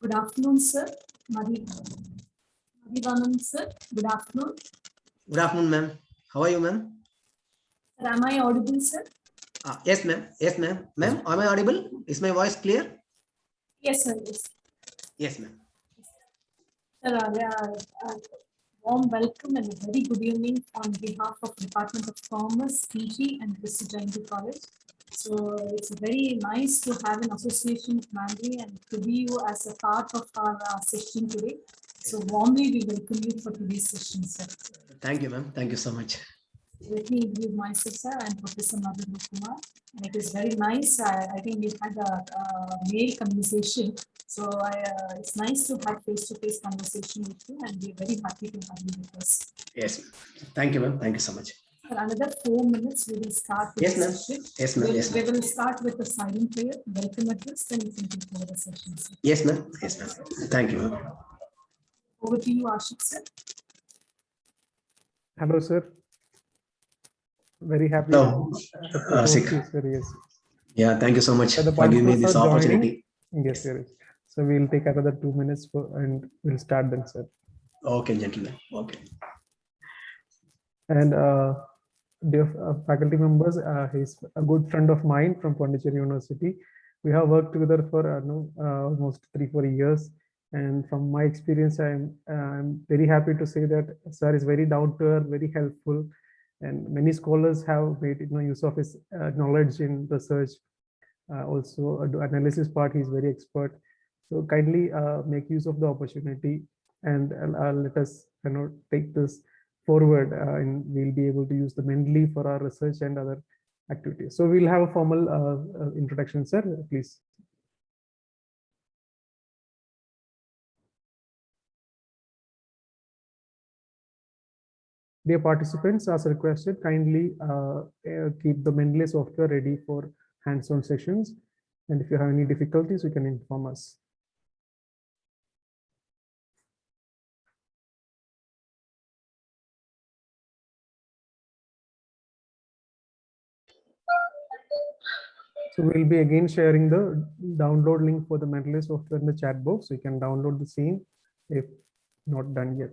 Good afternoon, sir. Mathivanan, sir. Good afternoon. Good afternoon, ma'am. How are you, ma'am? Sir, am I audible, sir? Yes, ma'am. Yes, ma'am. Ma'am, am I audible? Is my voice clear? Yes, sir. Yes. Yes, ma'am. Sir, warm welcome and a very good evening on behalf of Department of Commerce, PG and Kristujayanti College. So it's very nice to have an association with Mendeley and to be you as a part of our session today. So warmly we welcome you for today's session, sir. Thank you, ma'am. Thank you so much. Let me introduce myself, sir. I'm Professor Mathivanan Kumar, and it is very nice. I think we had a mail conversation, so it's nice to have face-to-face conversation with you, and we're very happy to have you with us. Yes, thank you, ma'am. Thank you so much. For another 4 minutes, we will start with the session. Yes, ma'am. Yes, we will start with the silent prayer, welcome address, then we can take over the session, sir. Yes, ma'am. Yes, ma'am. Thank you, ma'am. Over to you, Ashik, sir. Hello, sir. Very happy. Hello, Ashik. Yes. Yeah, thank you so much So the for giving me this opportunity. Yes, sir. So we'll take another 2 minutes and we'll start then, sir. Okay, gentlemen. Okay. And dear faculty members, he's a good friend of mine from Pondicherry University. We have worked together for almost 3-4 years. And from my experience, I'm very happy to say that sir is very down to earth, very helpful, and many scholars have made use of his knowledge in research. Also, analysis part, he's very expert. So kindly make use of the opportunity and let us take this forward, and we'll be able to use the Mendeley for our research and other activities. So we'll have a formal introduction, sir, please. Dear participants, as requested, kindly keep the Mendeley software ready for hands-on sessions. And if you have any difficulties, you can inform us. So we'll be again sharing the download link for the Mendeley software in the chat box. So you can download the same if not done yet.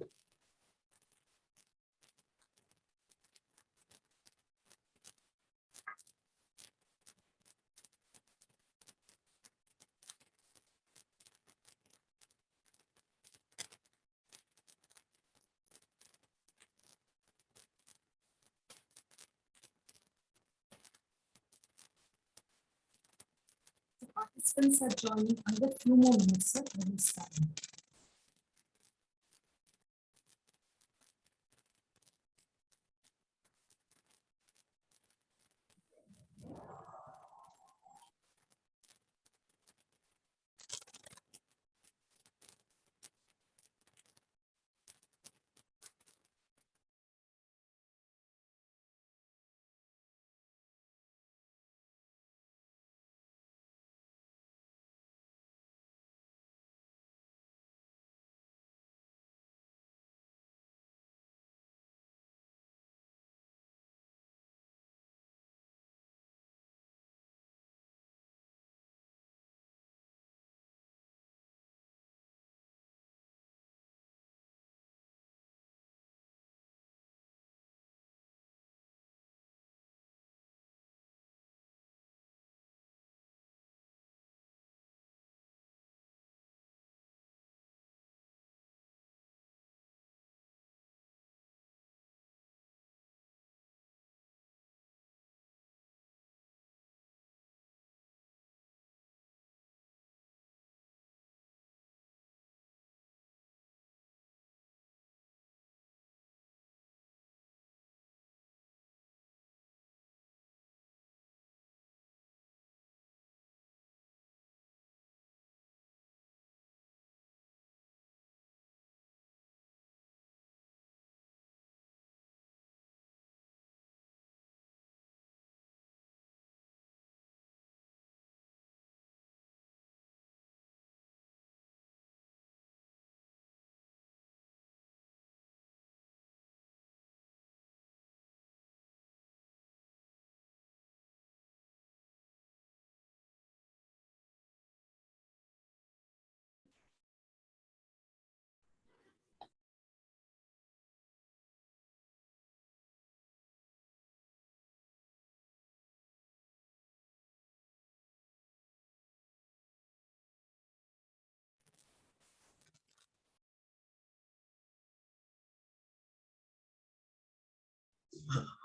The participants are joining another few more minutes, sir. We will start.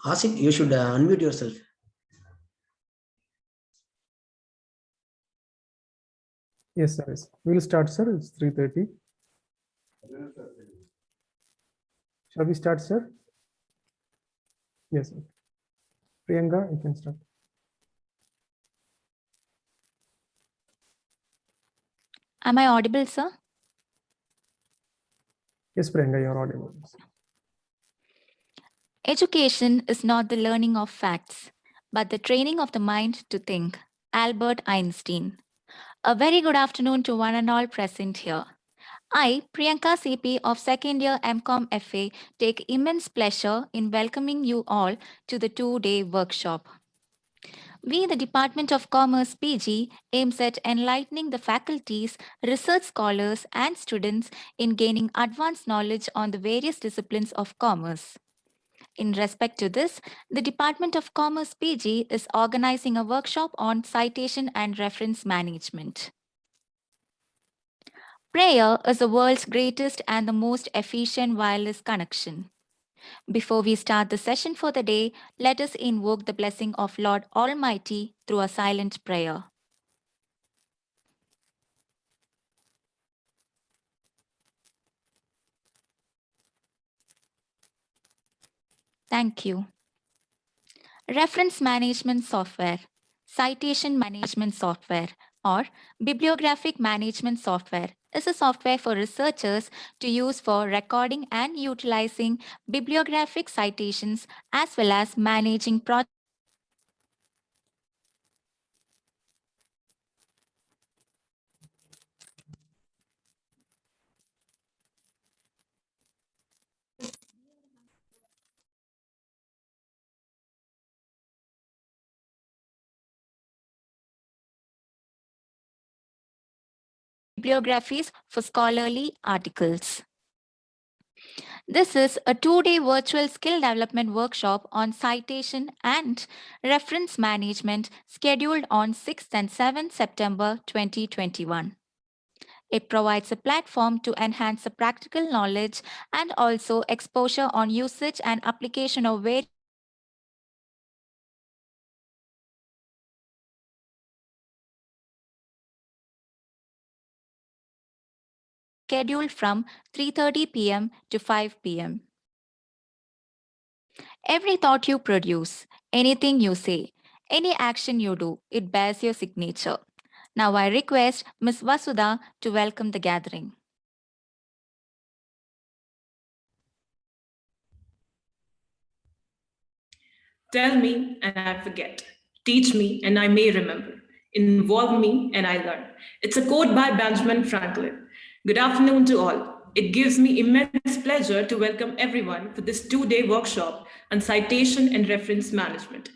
Asik, you should unmute yourself. Yes, sir. Yes. We will start, sir. It's 3:30. Shall we start, sir? Yes, sir. Priyanka, you can start. Am I audible, sir? Yes, Priyanka, you're audible. Education is not the learning of facts, but the training of the mind to think. Albert Einstein. A very good afternoon to one and all present here. I, Priyanka CP of second year MCOM FA, take immense pleasure in welcoming you all to the 2-day workshop. We, the Department of Commerce PG, aims at enlightening the faculties, research scholars, and students in gaining advanced knowledge on the various disciplines of commerce. In respect to this, the Department of Commerce PG is organizing a workshop on citation and reference management. Prayer is the world's greatest and the most efficient wireless connection. Before we start the session for the day, let us invoke the blessing of Lord Almighty through a silent prayer. Thank you. Reference management software, citation management software, or bibliographic management software is a software for researchers to use for recording and utilizing bibliographic citations as well as managing projects. Bibliographies for scholarly articles. This is a 2-day virtual skill development workshop on citation and reference management scheduled on 6th and 7th September 2021. It provides a platform to enhance the practical knowledge and also exposure on usage and application of various scheduled from 3:30 p.m. to 5 p.m. Every thought you produce, anything you say, any action you do, it bears your signature. Now I request Ms. Vasudha to welcome the gathering. Tell me and I forget. Teach me and I may remember. Involve me and I learn. It's a quote by Benjamin Franklin. Good afternoon to all. It gives me immense pleasure to welcome everyone for this 2-day workshop on citation and reference management,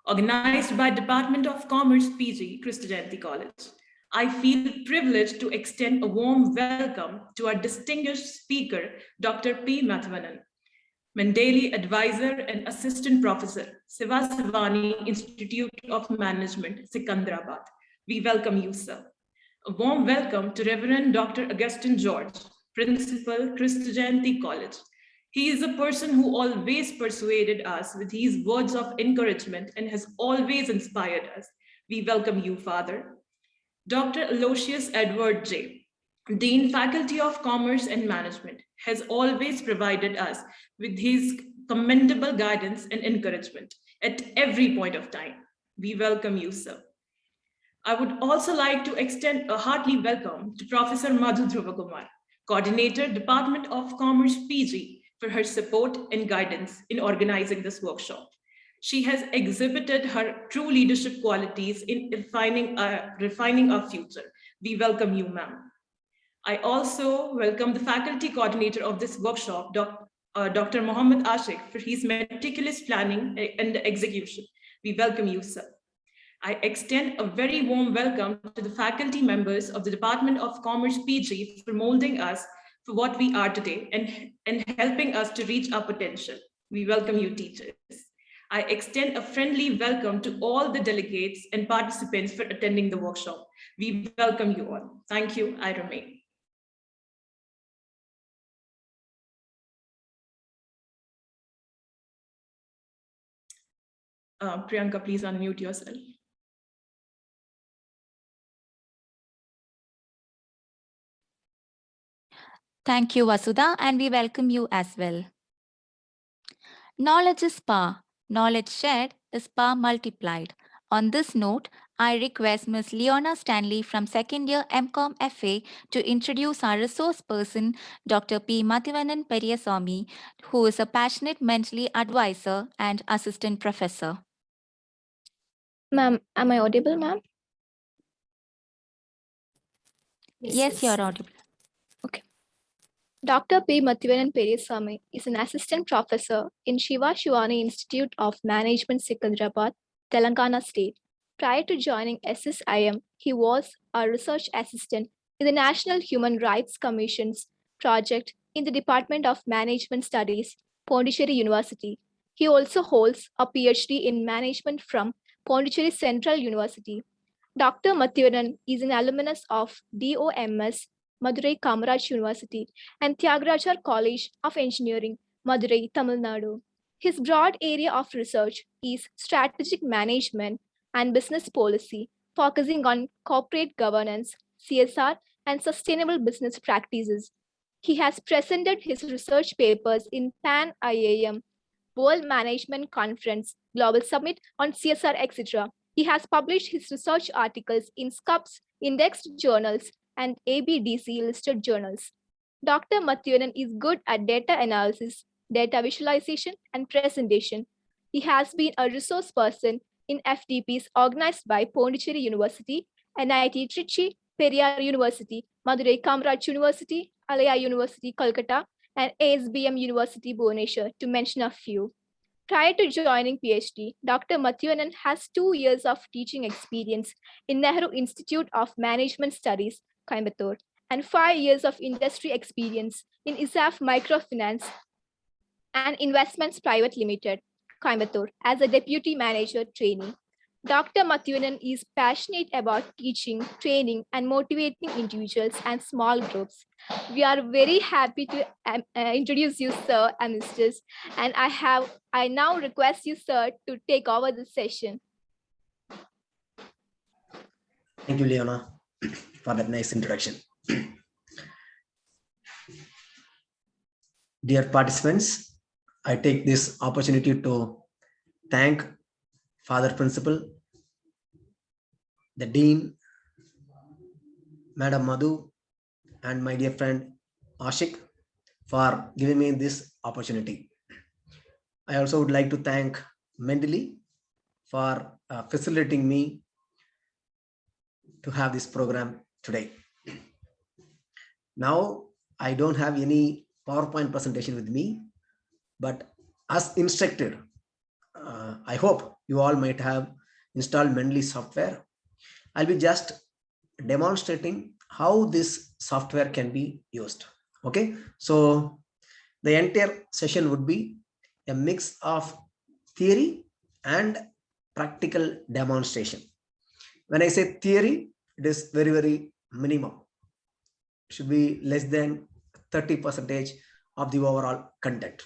organized by Department of Commerce PG, Kristujayanti College. I feel privileged to extend a warm welcome to our distinguished speaker, Dr. P. Mathivanan, Mendeley Advisor and Assistant Professor, Siva Sivani Institute of Management, Secunderabad. We welcome you, sir. A warm welcome to Reverend Dr. Augustine George, Principal, Kristujayanti College. He is a person who always persuaded us with his words of encouragement and has always inspired us. We welcome you, Father. Dr. Aloysius Edward J., Dean, Faculty of Commerce and Management, has always provided us with his commendable guidance and encouragement at every point of time. We welcome you, sir. I would also like to extend a hearty welcome to Professor Madhu Dhruvakumar, Coordinator, Department of Commerce PG, for her support and guidance in organizing this workshop. She has exhibited her true leadership qualities in refining our future. We welcome you, ma'am. I also welcome the faculty coordinator of this workshop, Dr. Mohammed Ashik, for his meticulous planning and execution. We welcome you, sir. I extend a very warm welcome to the faculty members of the Department of Commerce PG for molding us for what we are today and helping us to reach our potential. We welcome you, teachers. I extend a friendly welcome to all the delegates and participants for attending the workshop. We welcome you all. Thank you. I remain. Priyanka, please unmute yourself. Thank you, Vasudha, and we welcome you as well. Knowledge is power. Knowledge shared is power multiplied. On this note, I request Ms. Leona Stanley from second year MCOM FA to introduce our resource person, Dr. P. Mathivanan Periasamy, who is a passionate Mendeley advisor and assistant professor. Ma'am, am I audible, ma'am? Yes, you're audible. Dr. P. Mathivanan Periasamy is an assistant professor in Siva Sivani Institute of Management, Secunderabad, Telangana State. Prior to joining SSIM, he was a research assistant in the National Human Rights Commission's project in the Department of Management Studies, Pondicherry University. He also holds a PhD in management from Pondicherry Central University. Dr. Mathivanan is an alumnus of DOMS, Madurai Kamaraj University, and Tyagarajar College of Engineering, Madurai, Tamil Nadu. His broad area of research is strategic management and business policy, focusing on corporate governance, CSR, and sustainable business practices. He has presented his research papers in Pan IAM, World Management Conference, Global Summit on CSR, etc. He has published his research articles in SCUPS, indexed journals, and ABDC listed journals. Dr. Mathivanan is good at data analysis, data visualization, and presentation. He has been a resource person in FDPs organized by Pondicherry University, NIT Trichy, Periyar University, Madurai Kamaraj University, Alaya University, Kolkata, and ASBM University, Bhubaneswar, to mention a few. Prior to joining PhD, Dr. Mathivanan has 2 years of teaching experience in Nehru Institute of Management Studies, Coimbatore, and 5 years of industry experience in ISAF Microfinance and Investments Private Limited, Coimbatore, as a deputy manager trainee. Dr. Mathivanan is passionate about teaching, training, and motivating individuals and small groups. We are very happy to introduce you, sir and misters, and I now request you, sir, to take over the session. Thank you, Leona, for that nice introduction. Dear participants, I take this opportunity to thank Father Principal, the Dean, Madam Madhu, and my dear friend Ashik for giving me this opportunity. I also would like to thank Mendeley for facilitating me to have this program today. Now, I don't have any PowerPoint presentation with me, but as instructed, I hope you all might have installed Mendeley software. I'll be just demonstrating how this software can be used. Okay, so the entire session would be a mix of theory and practical demonstration. When I say theory, it is very, very minimum. It should be less than 30% of the overall content.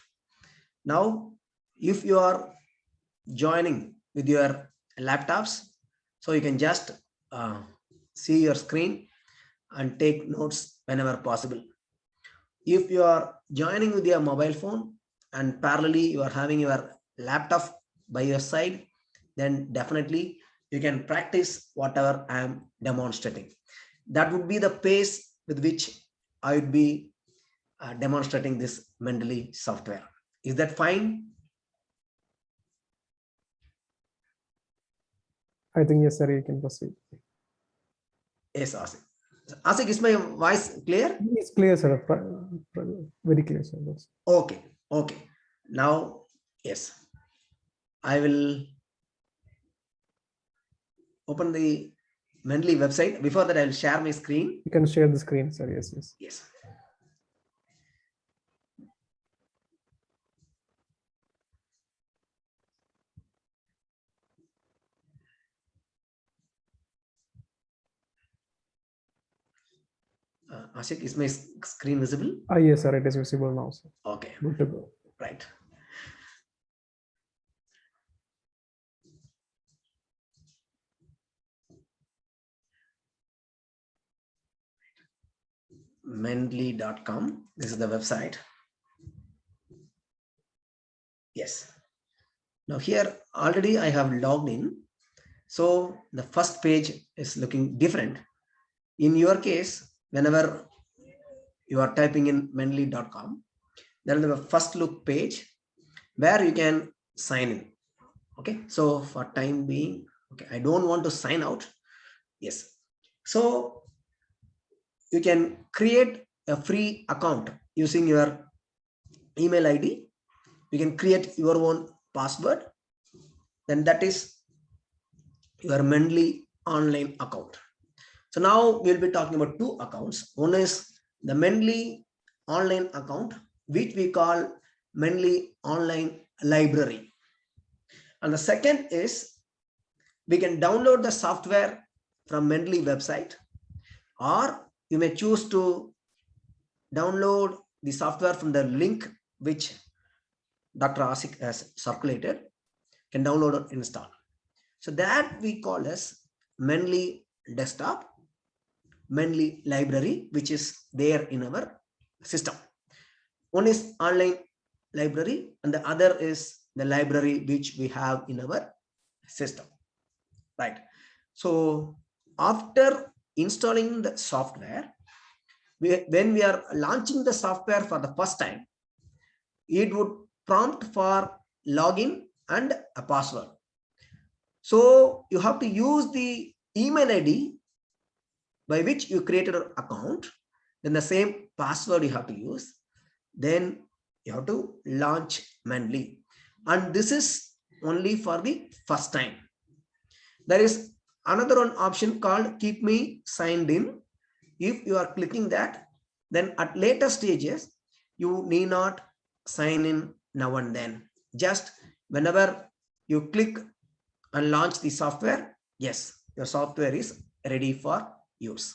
Now, if you are joining with your laptops, so you can just see your screen and take notes whenever possible. If you are joining with your mobile phone and parallelly you are having your laptop by your side, then definitely you can practice whatever I am demonstrating. That would be the pace with which I would be demonstrating this Mendeley software. Is that fine? I think yes, sir, you can proceed. Yes, Asik. Asik, is my voice clear? It's clear, sir. Very clear, sir. Okay, okay. Now, yes, I will open the Mendeley website. Before that, I will share my screen. You can share the screen, sir. Yes, yes. Yes. Ashik, is my screen visible? Yes, sir. It is visible now, sir. Okay. Good to go. Right. Mendeley.com. This is the website. Yes. Now here already I have logged in. So the first page is looking different. In your case, whenever you are typing in Mendeley.com, then the first look page where you can sign in. Okay. So for time being, okay, I don't want to sign out. Yes. So you can create a free account using your email ID. You can create your own password. Then that is your Mendeley online account. So now we'll be talking about two accounts. One is the Mendeley online account, which we call Mendeley online library. And the second is we can download the software from Mendeley website, or you may choose to download the software from the link which Dr. Asik has circulated. Can download or install. So that we call as Mendeley desktop, Mendeley library, which is there in our system. One is online library and the other is the library which we have in our system. Right. So after installing the software, when we are launching the software for the first time, it would prompt for login and a password. So you have to use the email ID by which you created an account, then the same password you have to use. Then you have to launch Mendeley. And this is only for the first time. There is another one option called keep me signed in. If you are clicking that, then at later stages, you need not sign in now and then. Just whenever you click and launch the software, yes, your software is ready for use.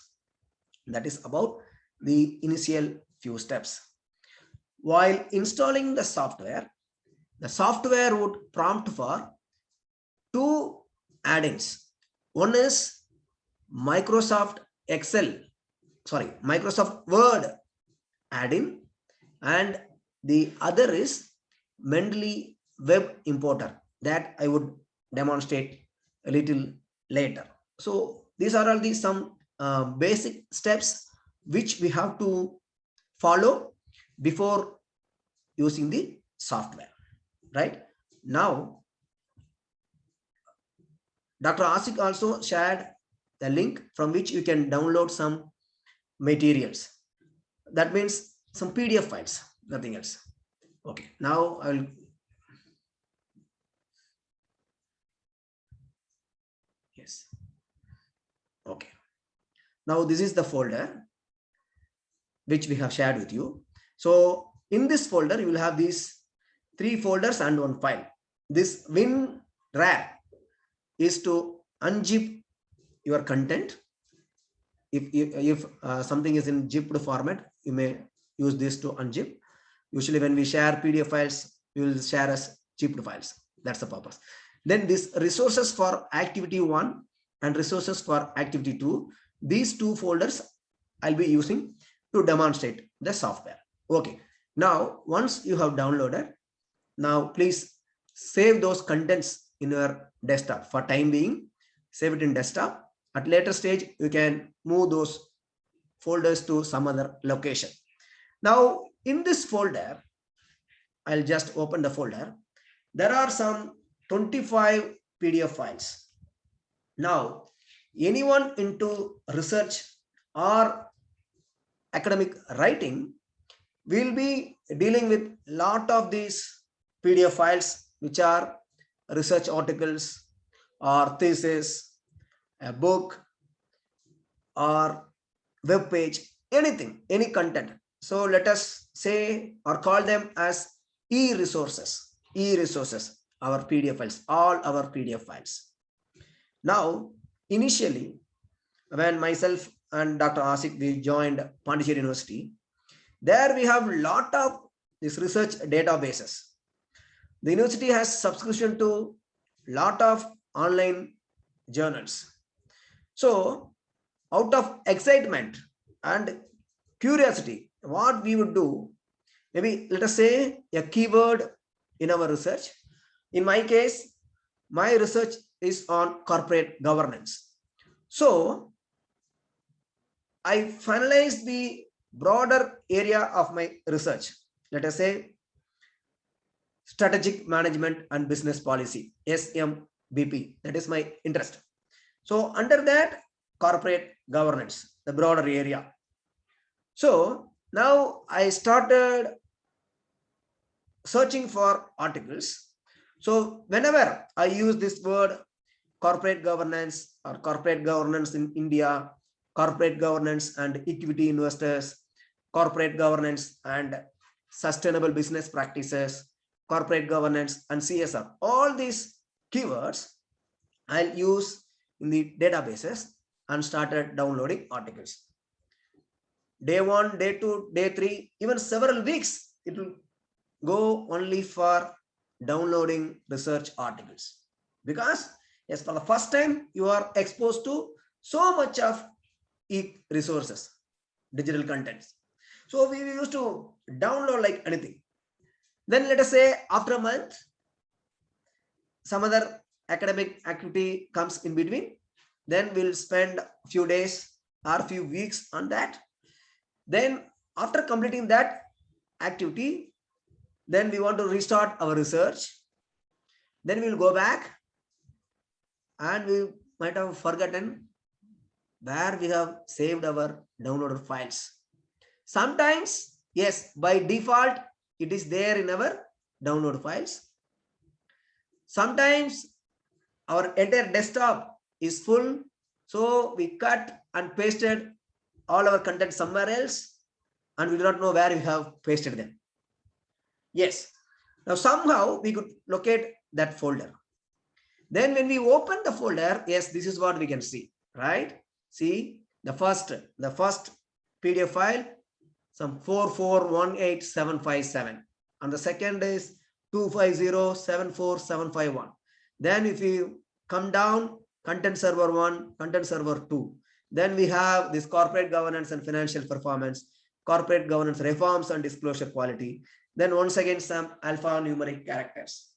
That is about the initial few steps. While installing the software would prompt for two add-ins. One is Microsoft Word add-in, and the other is Mendeley Web Importer that I would demonstrate a little later. So these are all some basic steps which we have to follow before using the software. Right now, Dr. Asik also shared the link from which you can download some materials. That means some PDF files, nothing else. Okay, now I'll yes. Okay. Now this is the folder which we have shared with you. So in this folder, you will have these 3 folders and 1 file. This WinRAR is to unzip your content. If something is in zipped format, you may use this to unzip. Usually when we share PDF files, we will share as zipped files. That's the purpose. Then this resources for activity 1 and resources for activity 2. These 2 folders I'll be using to demonstrate the software. Okay. Now, once you have downloaded, now please save those contents in your desktop. For time being, save it in desktop. At later stage, you can move those folders to some other location. Now, in this folder, I'll just open the folder. There are some 25 PDF files. Now, anyone into research or academic writing will be dealing with a lot of these PDF files, which are research articles or thesis, a book or web page, anything, any content. So let us say or call them as e-resources, our PDF files, all our PDF files. Now, initially, when myself and Dr. Asik, we joined Pondicherry University, there we have a lot of these research databases. The university has subscription to a lot of online journals. So out of excitement and curiosity, what we would do, maybe let us say a keyword in our research. In my case, my research is on corporate governance. So I finalized the broader area of my research. Let us say strategic management and business policy, SMBP. That is my interest. So under that, corporate governance, the broader area. So now I started searching for articles. So whenever I use this word corporate governance or corporate governance in India, corporate governance and equity investors, corporate governance and sustainable business practices, corporate governance and CSR, all these keywords I'll use in the databases and started downloading articles. Day 1, day 2, day 3, even several weeks, it will go only for downloading research articles. Because yes, for the first time, you are exposed to so much of e-resources, digital contents. So we used to download like anything. Then let us say after a month, some other academic activity comes in between. Then we'll spend a few days or few weeks on that. Then after completing that activity, then we want to restart our research. Then we'll go back and we might have forgotten where we have saved our downloaded files. Sometimes, yes, by default, it is there in our download files. Sometimes our entire desktop is full. So we cut and pasted all our content somewhere else and we do not know where we have pasted them. Yes. Now somehow we could locate that folder. Then when we open the folder, yes, this is what we can see, right? See the first PDF file, some 4418757. And the second is 2507471. Then if you come down, content server 1, content server 2. Then we have this corporate governance and financial performance, corporate governance reforms and disclosure quality. Then once again, some alphanumeric characters.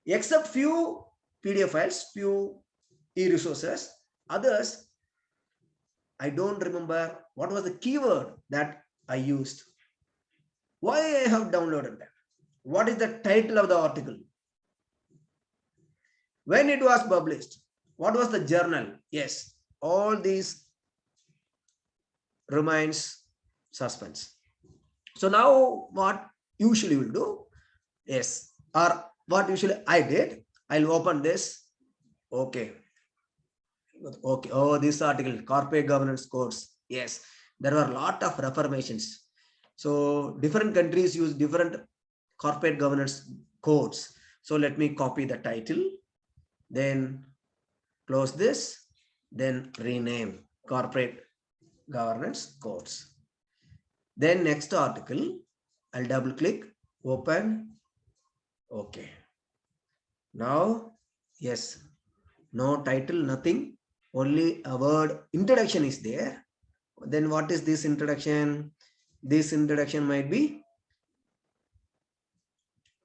Except few PDF files, few e-resources, others, I don't remember what was the keyword that I used. Why I have downloaded that? What is the title of the article? When it was published? What was the journal? Yes, all these remains suspense. So now what usually will do? Yes, or what usually I did, I'll open this. Okay. Okay. Oh, this article, corporate governance codes. Yes, there were a lot of reformations. So different countries use different corporate governance codes. So let me copy the title, then close this, then rename corporate governance codes. Then next article, I'll double click, open. Okay. Now, yes, no title, nothing, only a word introduction is there. Then what is this introduction? This introduction might be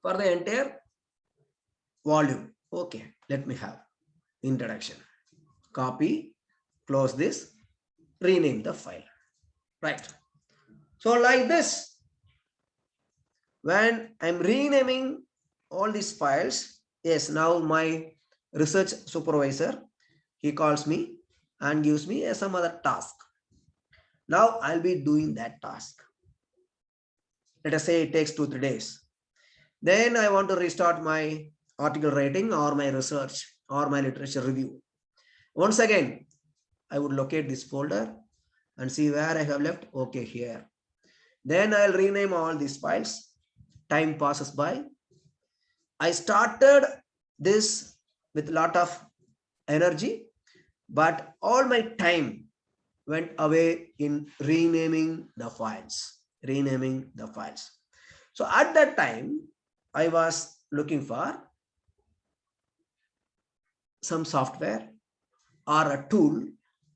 for the entire volume. Okay, let me have introduction. Copy, close this, rename the file. Right. So like this, when I'm renaming all these files, yes, now my research supervisor, he calls me and gives me some other task. Now I'll be doing that task. Let us say it takes 2-3 days. Then I want to restart my article writing or my research or my literature review. Once again, I would locate this folder and see where I have left. Okay, here. Then I'll rename all these files. Time passes by. I started this with a lot of energy, but all my time went away in renaming the files. So at that time, I was looking for some software or a tool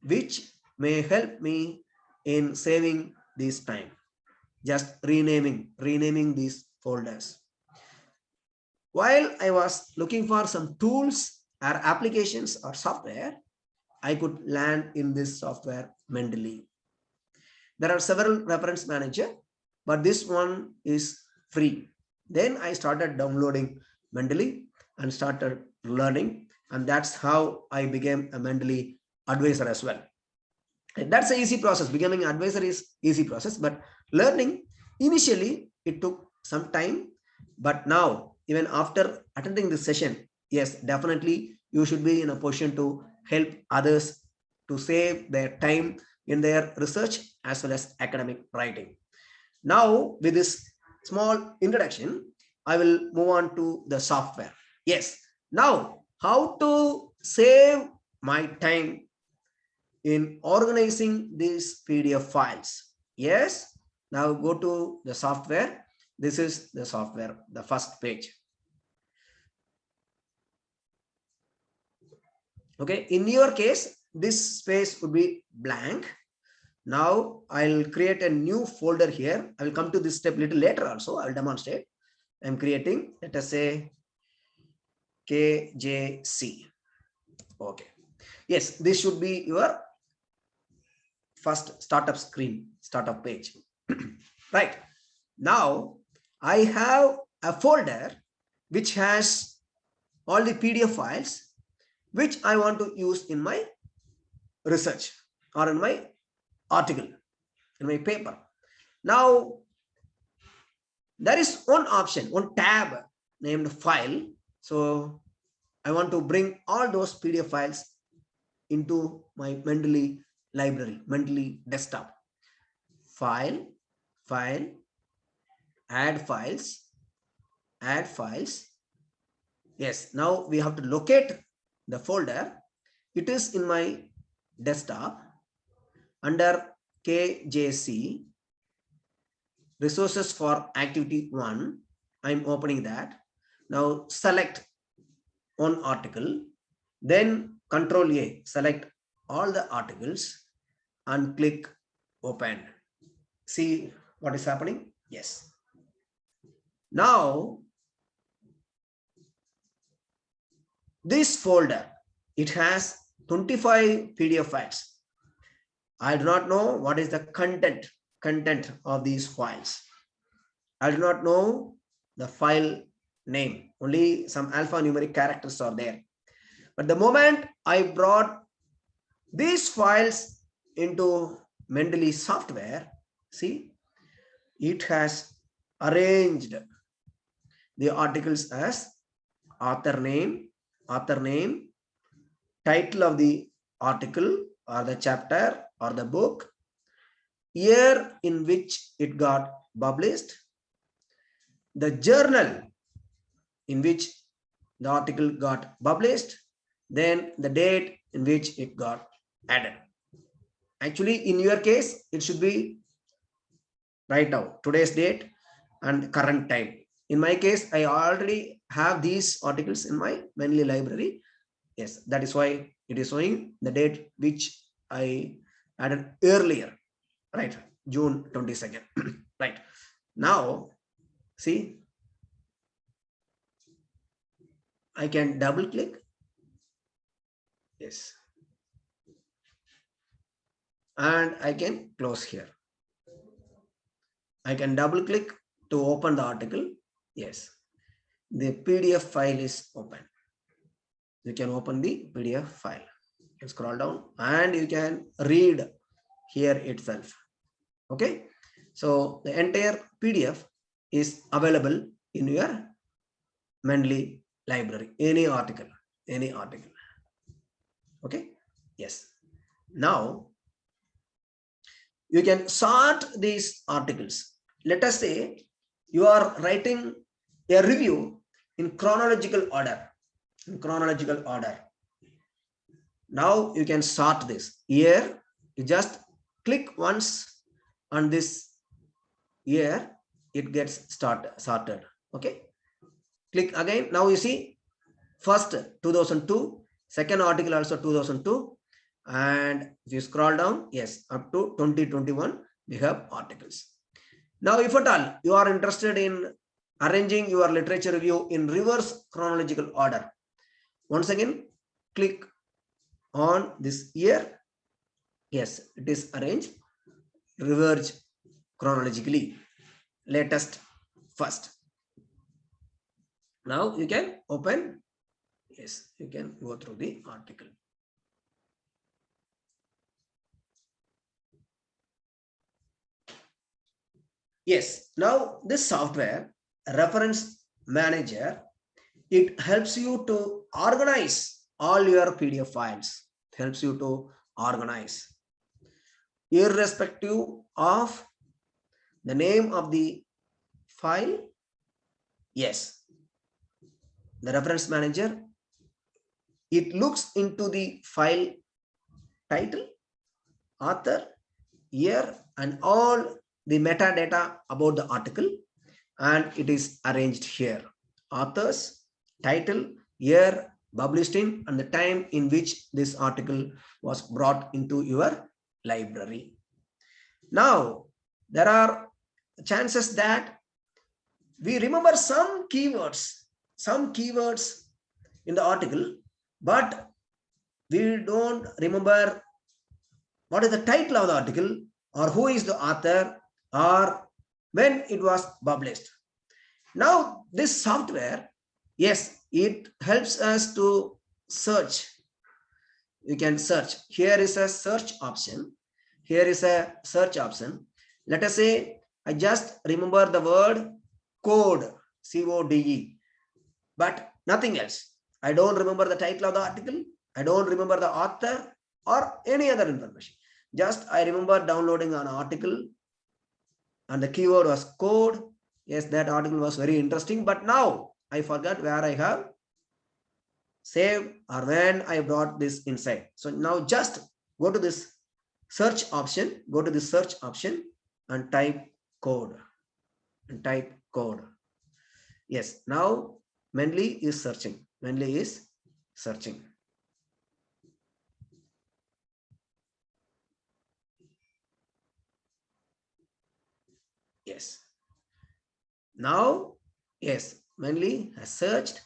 which may help me in saving this time. Just renaming these folders. While I was looking for some tools or applications or software, I could land in this software, Mendeley. There are several reference manager, but this one is free. Then I started downloading Mendeley and started learning, and that's how I became a Mendeley advisor as well. And that's an easy process. Becoming an advisor is easy process, but learning initially it took some time. But now, even after attending this session, yes, definitely you should be in a position to help others to save their time in their research as well as academic writing. Now, with this small introduction, I will move on to the software. Yes, now how to save my time in organizing these PDF files. Yes, now go to the software. This is the software, the first page. Okay, in your case, this space would be blank. Now I'll create a new folder here. I will come to this step little later also. I'll demonstrate. I'm creating, let us say, KJC. Okay. Yes, this should be your first startup screen, startup page. Right. Now I have a folder which has all the PDF files which I want to use in my research or in my article, in my paper. Now there is one option, one tab named file. So I want to bring all those PDF files into my Mendeley library, Mendeley desktop. File, add files. Yes, now we have to locate the folder. It is in my desktop under KJC, resources for activity 1. I'm opening that. Now select one article, then Control A, select all the articles and click open. See what is happening? Yes. Now this folder, it has 25 PDF files. I do not know what is the content of these files. I do not know the file name. Only some alphanumeric characters are there. But the moment I brought these files into Mendeley software, see, it has arranged the articles as author name, title of the article or the chapter or the book, year in which it got published, the journal in which the article got published, then the date in which it got added. Actually, in your case, it should be right now, today's date and current time. In my case, I already have these articles in my Mendeley library. Yes, that is why it is showing the date which I added earlier, right? June 22nd, right? Now, see, I can double click. Yes. And I can close here. I can double click to open the article. Yes. The PDF file is open. You can open the PDF file. You can scroll down and you can read here itself. Okay. So the entire PDF is available in your Mendeley library. Any article. Okay. Yes. Now you can sort these articles. Let us say you are writing a review in chronological order. Now you can sort this. Here you just click once on this year, it gets sorted. Okay. Click again. Now you see first 2002, second article also 2002. And if you scroll down, yes, up to 2021, we have articles. Now, if at all you are interested in arranging your literature review in reverse chronological order, once again, click on this year. Yes, it is arranged reverse chronologically, latest first. Now you can open. Yes, you can go through the article. Yes, now this software, Reference Manager, it helps you to organize all your PDF files. It helps you to organize, irrespective of the name of the file. Yes, the Reference Manager, it looks into the file title, author, year, and all the metadata about the article, and it is arranged here: authors, title, year, published in, and the time in which this article was brought into your library. Now, there are chances that we remember some keywords in the article, but we don't remember what is the title of the article, or who is the author, or when it was published. Now, this software, yes, it helps us to search. You can search. Here is a search option. Here is a search option. Let us say I just remember the word code, C-O-D-E, but nothing else. I don't remember the title of the article. I don't remember the author or any other information. Just I remember downloading an article and the keyword was code. Yes, that article was very interesting, but now I forgot where I have saved or when I brought this inside. So now just go to this search option, and type code. Yes, now Mendeley is searching. Yes. Now, yes, Mendeley has searched,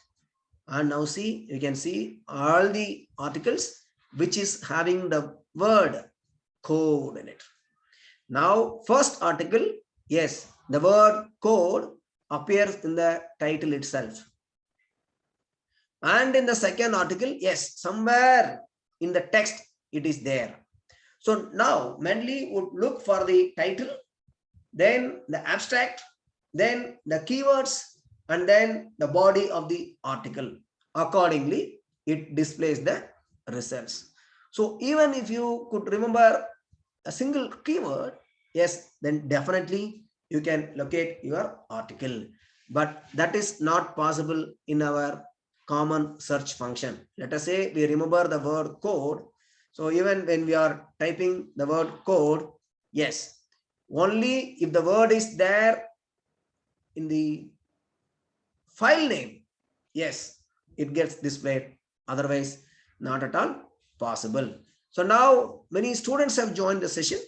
and now see, you can see all the articles which is having the word code in it. Now, first article, yes, the word code appears in the title itself. And in the second article, yes, somewhere in the text it is there. So now Mendeley would look for the title, then the abstract, then the keywords, and then the body of the article. Accordingly, it displays the results. So even if you could remember a single keyword, yes, then definitely you can locate your article. But that is not possible in our common search function. Let us say we remember the word code. So even when we are typing the word code, yes, only if the word is there in the file name, yes, it gets displayed. Otherwise, not at all possible. So now many students have joined the session.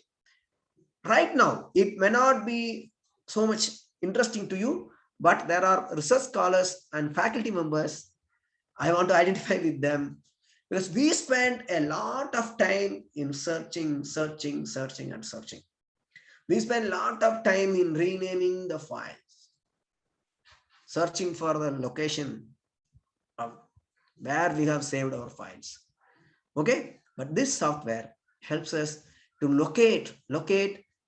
Right now, it may not be so much interesting to you, but there are research scholars and faculty members. I want to identify with them because we spend a lot of time in searching. We spend a lot of time in renaming the files, searching for the location of where we have saved our files. Okay, but this software helps us to locate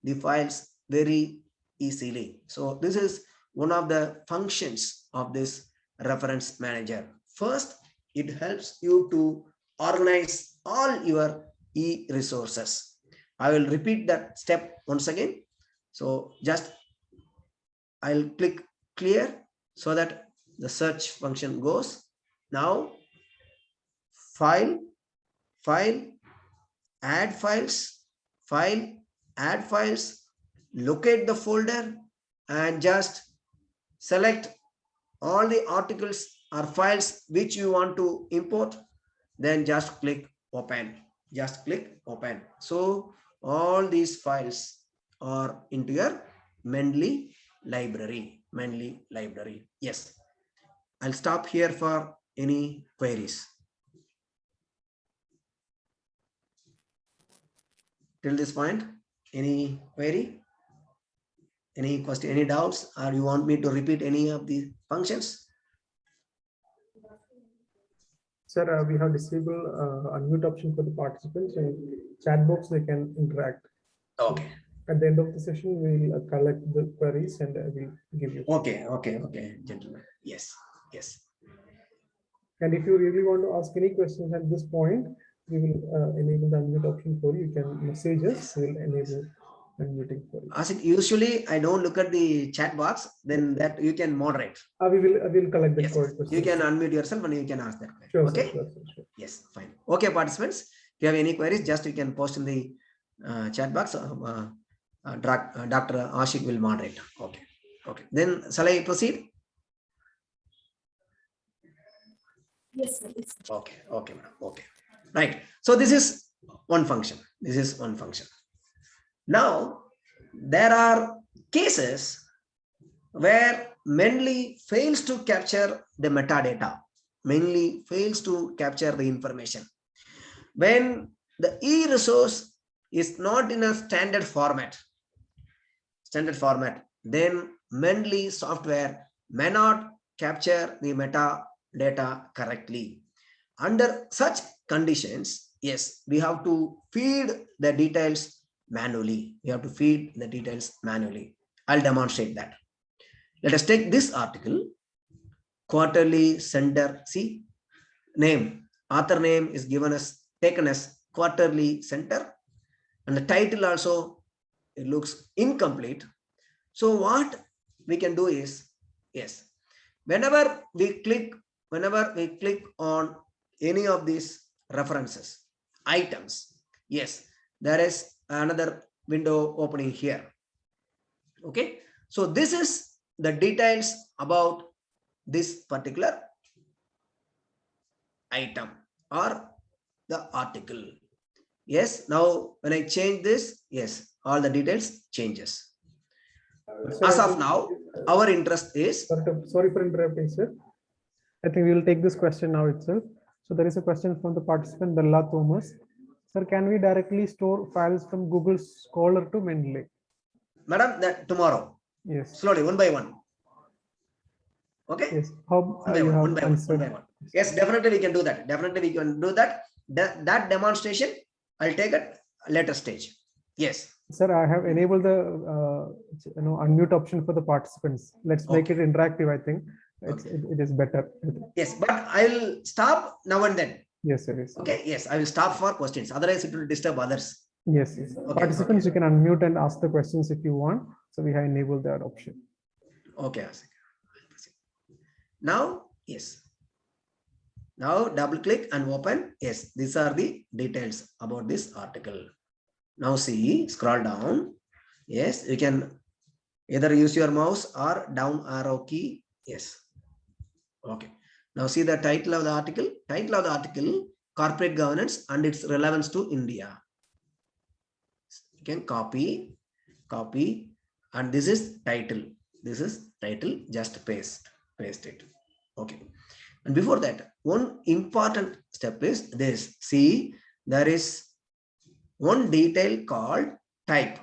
the files very easily. So this is one of the functions of this reference manager. First, it helps you to organize all your e-resources. I will repeat that step once again. So just I'll click clear so that the search function goes. Now, file, add files, locate the folder and just select all the articles or files which you want to import. Then just click open. So all these files or into your Mendeley library. Mendeley library. Yes. I'll stop here for any queries. Till this point, any query? Any question, any doubts, or you want me to repeat any of the functions? Sir, we have disabled unmute option for the participants, and chat box they can interact. Okay. At the end of the session, we'll collect the queries and we'll give you. Okay, gentlemen. Yes. And if you really want to ask any questions at this point, we will enable the unmute option for you. You can message us. We'll enable unmuting for you. As it usually, I don't look at the chat box. Then that you can moderate. We will collect the questions. You can unmute yourself and you can ask that question. Sure, okay. Sure. Yes, fine. Okay, participants. If you have any queries, just you can post in the chat box. Dr. Ashik will moderate. Okay. Then shall I proceed? Yes, sir. Okay, madam. Okay. Right. So this is one function. Now, there are cases where Mendeley fails to capture the metadata. Mendeley fails to capture the information. When the e-resource is not in a standard format, then Mendeley software may not capture the metadata correctly. Under such conditions, yes, we have to feed the details manually. I'll demonstrate that. Let us take this article, quarterly sender. See, name, author name is taken as quarterly sender, and the title also, it looks incomplete. So what we can do is, yes, whenever we click on any of these references, items, yes, there is another window opening here. Okay, so this is the details about this particular item or the article. Yes, now when I change this, yes, all the details changes. As of now, our interest is... Sorry for interrupting, sir. I think we will take this question now itself. So there is a question from the participant, Bella Thomas. Sir, can we directly store files from Google Scholar to Mendeley? Madam, that tomorrow. Yes. Slowly, one by one. Okay. Yes. How one by one. Yes, definitely we can do that. That demonstration, I'll take at a later stage. Yes. Sir, I have enabled the unmute option for the participants. Let's make it interactive. I think it is better. Yes, but I'll stop now and then. Yes, sir. Yes. Okay. Yes, I will stop for questions. Otherwise, it will disturb others. Yes. Okay, participants, you can unmute and ask the questions if you want. So we have enabled that option. Okay. Now, yes. Now double click and open. Yes, these are the details about this article. Now see, scroll down. Yes, you can either use your mouse or down arrow key. Yes. Okay. Now see the title of the article. Title of the article, corporate governance and its relevance to India. You can copy, and this is title. Just paste it. Okay. And before that, one important step is this. See, there is one detail called type.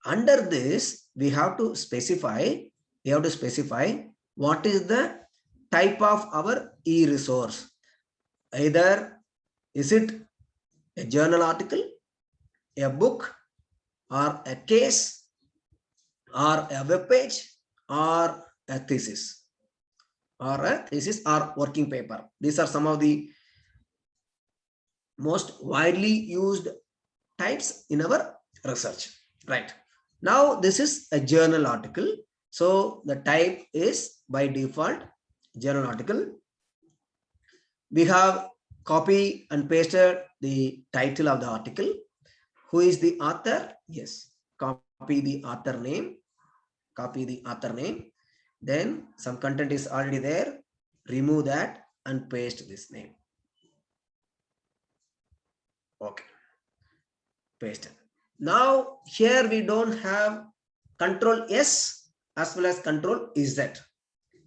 Under this, we have to specify what is the type of our e-resource. Either is it a journal article, a book, or a case, or a web page, or a thesis, or working paper. These are some of the most widely used types in our research. Right. Now, this is a journal article. So the type is by default journal article. We have copy and pasted the title of the article. Who is the author? Yes. Copy the author name. Then some content is already there. Remove that and paste this name. Okay. Paste. Now here we don't have Control S as well as Control Z.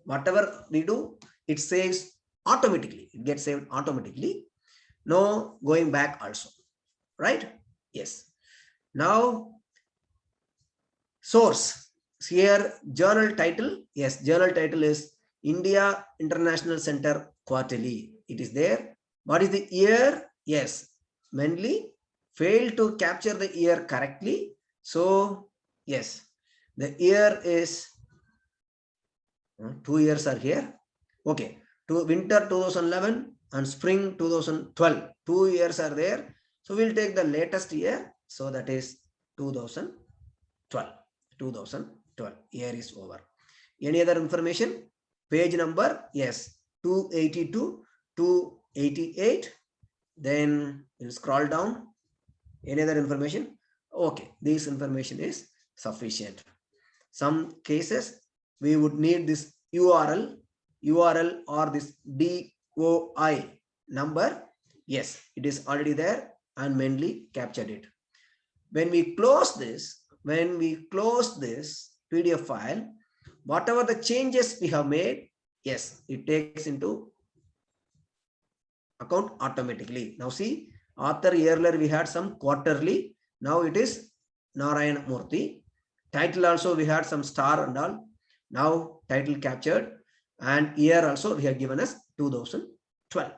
Whatever we do, it saves automatically. It gets saved automatically. No going back also. Right? Yes. Now source. Here journal title. Yes, journal title is India International Center Quarterly. It is there. What is the year? Yes, Mendeley failed to capture the year correctly. So yes, the year is 2 years are here. Okay, to winter 2011 and spring 2012. 2 years are there. So we'll take the latest year. So that is 2012. 2012 year is over. Any other information? Page number? Yes, 282, 288. Then we'll scroll down. Any other information? Okay, this information is sufficient. Some cases we would need this URL or this DOI number. Yes, it is already there and Mendeley captured it. When we close this PDF file, whatever the changes we have made, yes, it takes into account automatically. Now see, author earlier we had some quarterly. Now it is Narayan Murthy. Title also we had some star and all. Now title captured, and year also we have given us 2012.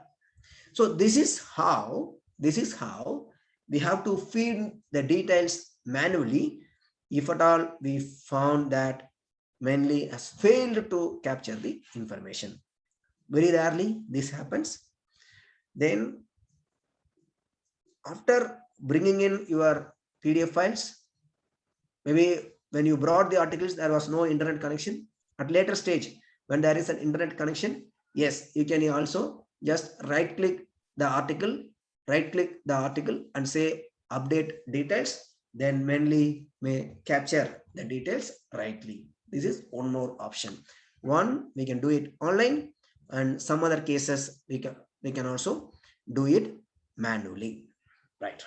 So this is how we have to feed the details manually if at all we found that Mendeley has failed to capture the information. Very rarely this happens. Then after bringing in your PDF files, maybe when you brought the articles, there was no internet connection. At later stage, when there is an internet connection, yes, you can also just right click the article and say update details. Then Mendeley may capture the details rightly. This is one more option. One, we can do it online, and some other cases we can also do it manually. Right.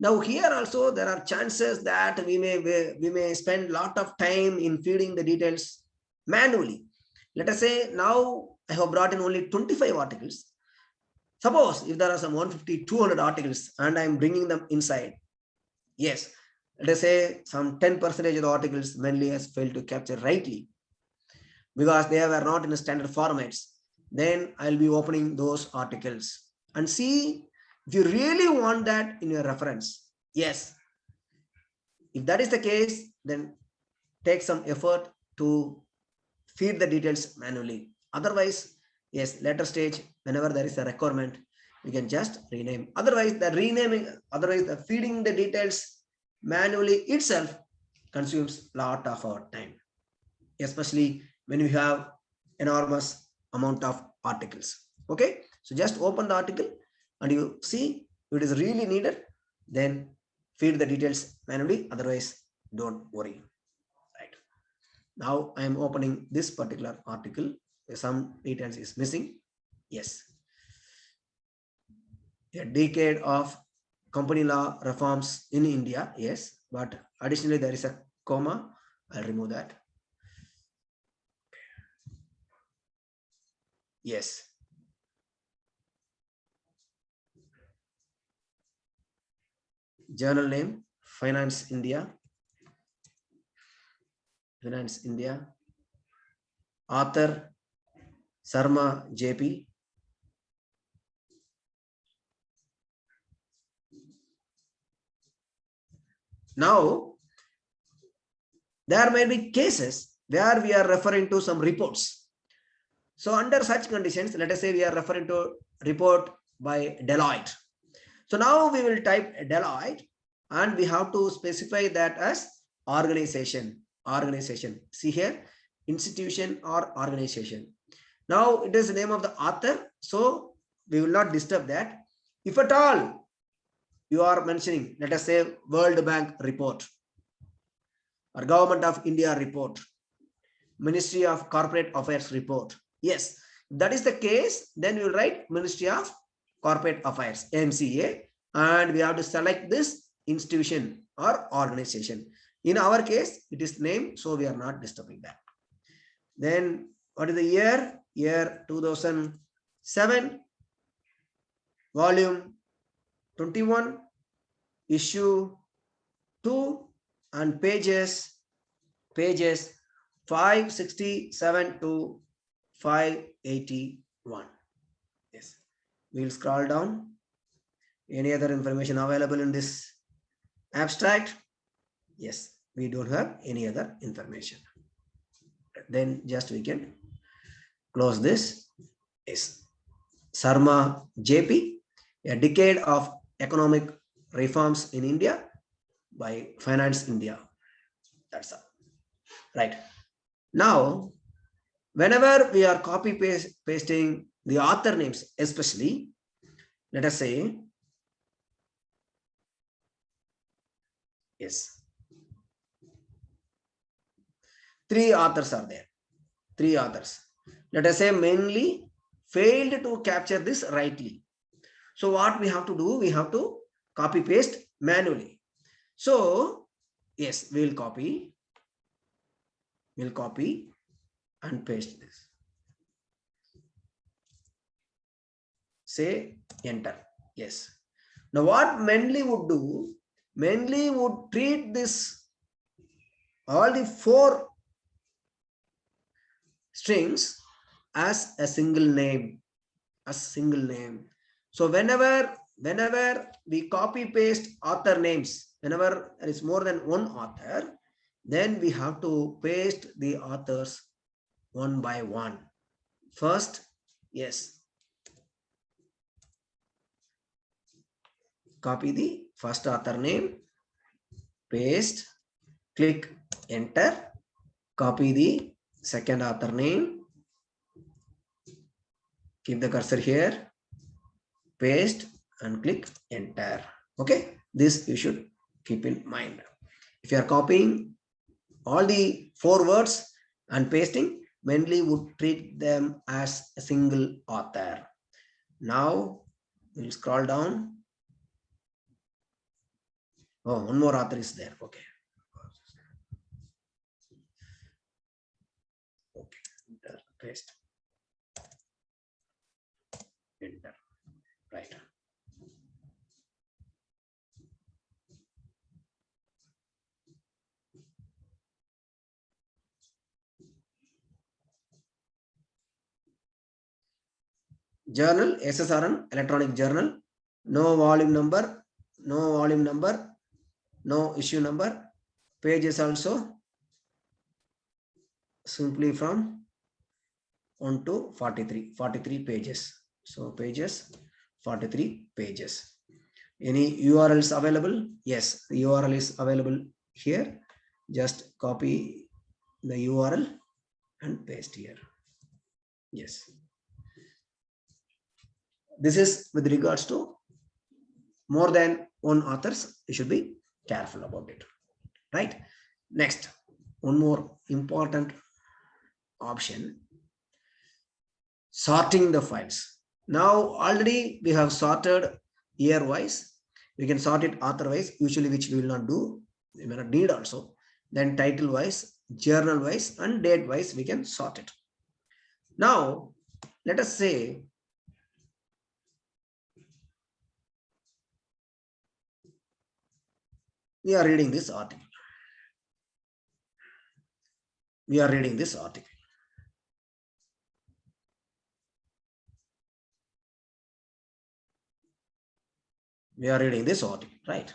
Now here also there are chances that we may spend a lot of time in feeding the details manually. Let us say now I have brought in only 25 articles. Suppose if there are some 150, 200 articles and I'm bringing them inside. Yes, let us say some 10% of the articles Mendeley has failed to capture rightly because they were not in a standard formats. Then I'll be opening those articles and see if you really want that in your reference. Yes, if that is the case, then take some effort to feed the details manually. Otherwise, yes, later stage, whenever there is a requirement, we can just rename. Otherwise, the feeding the details manually itself consumes a lot of our time, especially when you have enormous amount of articles. Okay, so just open the article and you see if it is really needed, then feed the details manually. Otherwise, don't worry. Right. Now I am opening this particular article. Some details is missing. Yes. A decade of company law reforms in India. Yes, but additionally there is a comma. I'll remove that. Yes. Journal name, Finance India. Finance India. Author, Sarma JP. Now, there may be cases where we are referring to some reports. So under such conditions, let us say we are referring to report by Deloitte. So now we will type Deloitte and we have to specify that as organization. See here, institution or organization. Now it is the name of the author. So we will not disturb that. If at all you are mentioning, let us say World Bank report or Government of India report, Ministry of Corporate Affairs report. Yes, if that is the case, then you will write Ministry of corporate affairs, MCA, and we have to select this institution or organization. In our case, it is name, so we are not disturbing that. Then what is the year? Year 2007, volume 21, issue 2, and pages 567 to 581. Yes, we'll scroll down. Any other information available in this abstract? Yes, we don't have any other information. Then just we can close this. Is Sarma JP, A Decade of Economic Reforms in India by Finance India. That's all. Right. Now, whenever we are copy pasting the author names, especially, let us say, yes, 3 authors are there. 3 authors. Let us say mainly failed to capture this rightly. So what we have to do? We have to copy paste manually. So yes, we'll copy and paste this. Say enter. Yes. Now what Mendeley would do? Mendeley would treat this all the 4 strings as a single name. So whenever we copy paste author names, whenever there is more than one author, then we have to paste the authors one by one. First, yes, copy the first author name, paste, click enter, copy the second author name, keep the cursor here, paste and click enter. Okay, this you should keep in mind. If you are copying all the 4 words and pasting, Mendeley would treat them as a single author. Now we'll scroll down. Oh, one more author is there. Okay. Okay, paste. Enter. Right. Journal, SSRN, electronic journal, no volume number, no issue number, pages also simply from 1 to 43 pages. So pages, 43 pages. Any URLs available? Yes, the URL is available here. Just copy the URL and paste here. Yes. This is with regards to more than one authors. You should be careful about it. Right. Next, one more important option, sorting the files. Now already we have sorted year wise. We can sort it author wise, usually which we will not do. We may not need also. Then title wise, journal wise, and date wise we can sort it. Now let us say we are reading this article. We are reading this article. We are reading this article, right?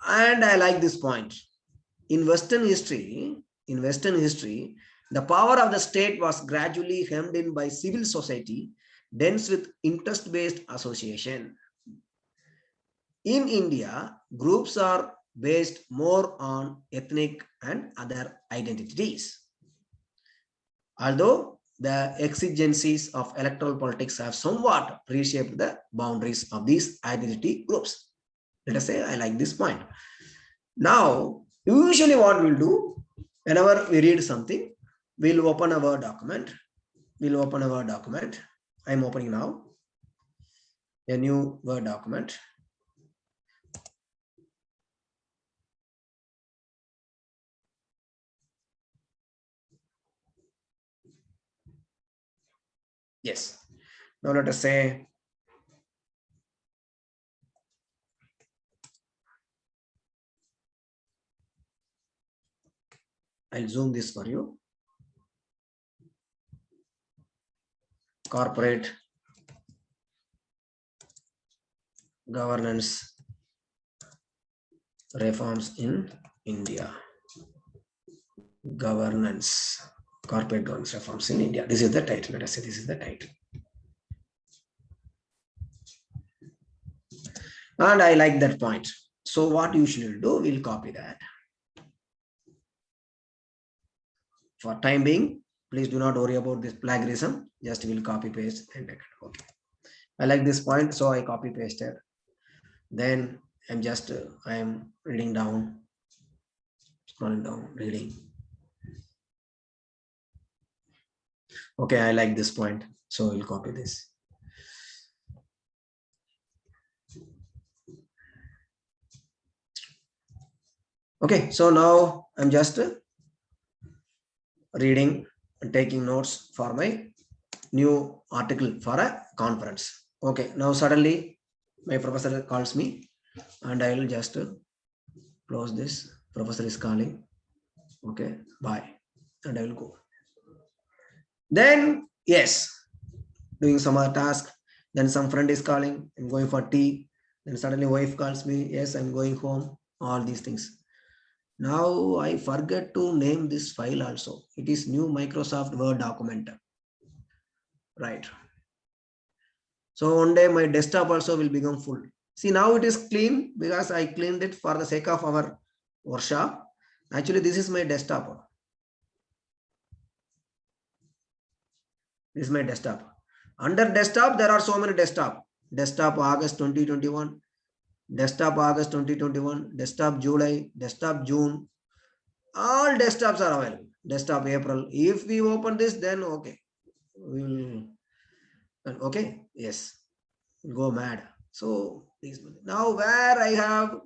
And I like this point. In Western history, the power of the state was gradually hemmed in by civil society, dense with interest-based association. In India, groups are based more on ethnic and other identities. Although the exigencies of electoral politics have somewhat reshaped the boundaries of these identity groups. Let us say I like this point. Now, Usually what we'll do, whenever we read something, we'll open a Word document. We'll open a Word document. I'm opening now a new Word document. Yes. Now let us say I'll zoom this for you. Corporate governance reforms in India. Governance, corporate governance reforms in India. This is the title. Let us say this is the title. And I like that point. So what you should do, we'll copy that. For time being, please do not worry about this plagiarism. Just will copy paste and okay. I like this point, so I copy pasted. Then I am reading down, scrolling down, reading. Okay, I like this point, so we'll copy this. Okay, so now I'm just reading and taking notes for my new article for a conference. Okay, now suddenly my professor calls me and I will just close this. Professor is calling. Okay, bye. And I will go. Then, yes, doing some other task. Then some friend is calling. I'm going for tea. Then suddenly wife calls me. Yes, I'm going home. All these things. Now I forget to name this file also. It is new Microsoft Word document. Right. So one day my desktop also will become full. See, now it is clean because I cleaned it for the sake of our workshop. Actually, this is my desktop. This is my desktop. Under desktop, there are so many desktop. Desktop August 2021. Desktop August 2021, desktop July, desktop June, all desktops are available. Desktop April. If we open this, then okay, we will. Okay, yes, go mad. So now where I have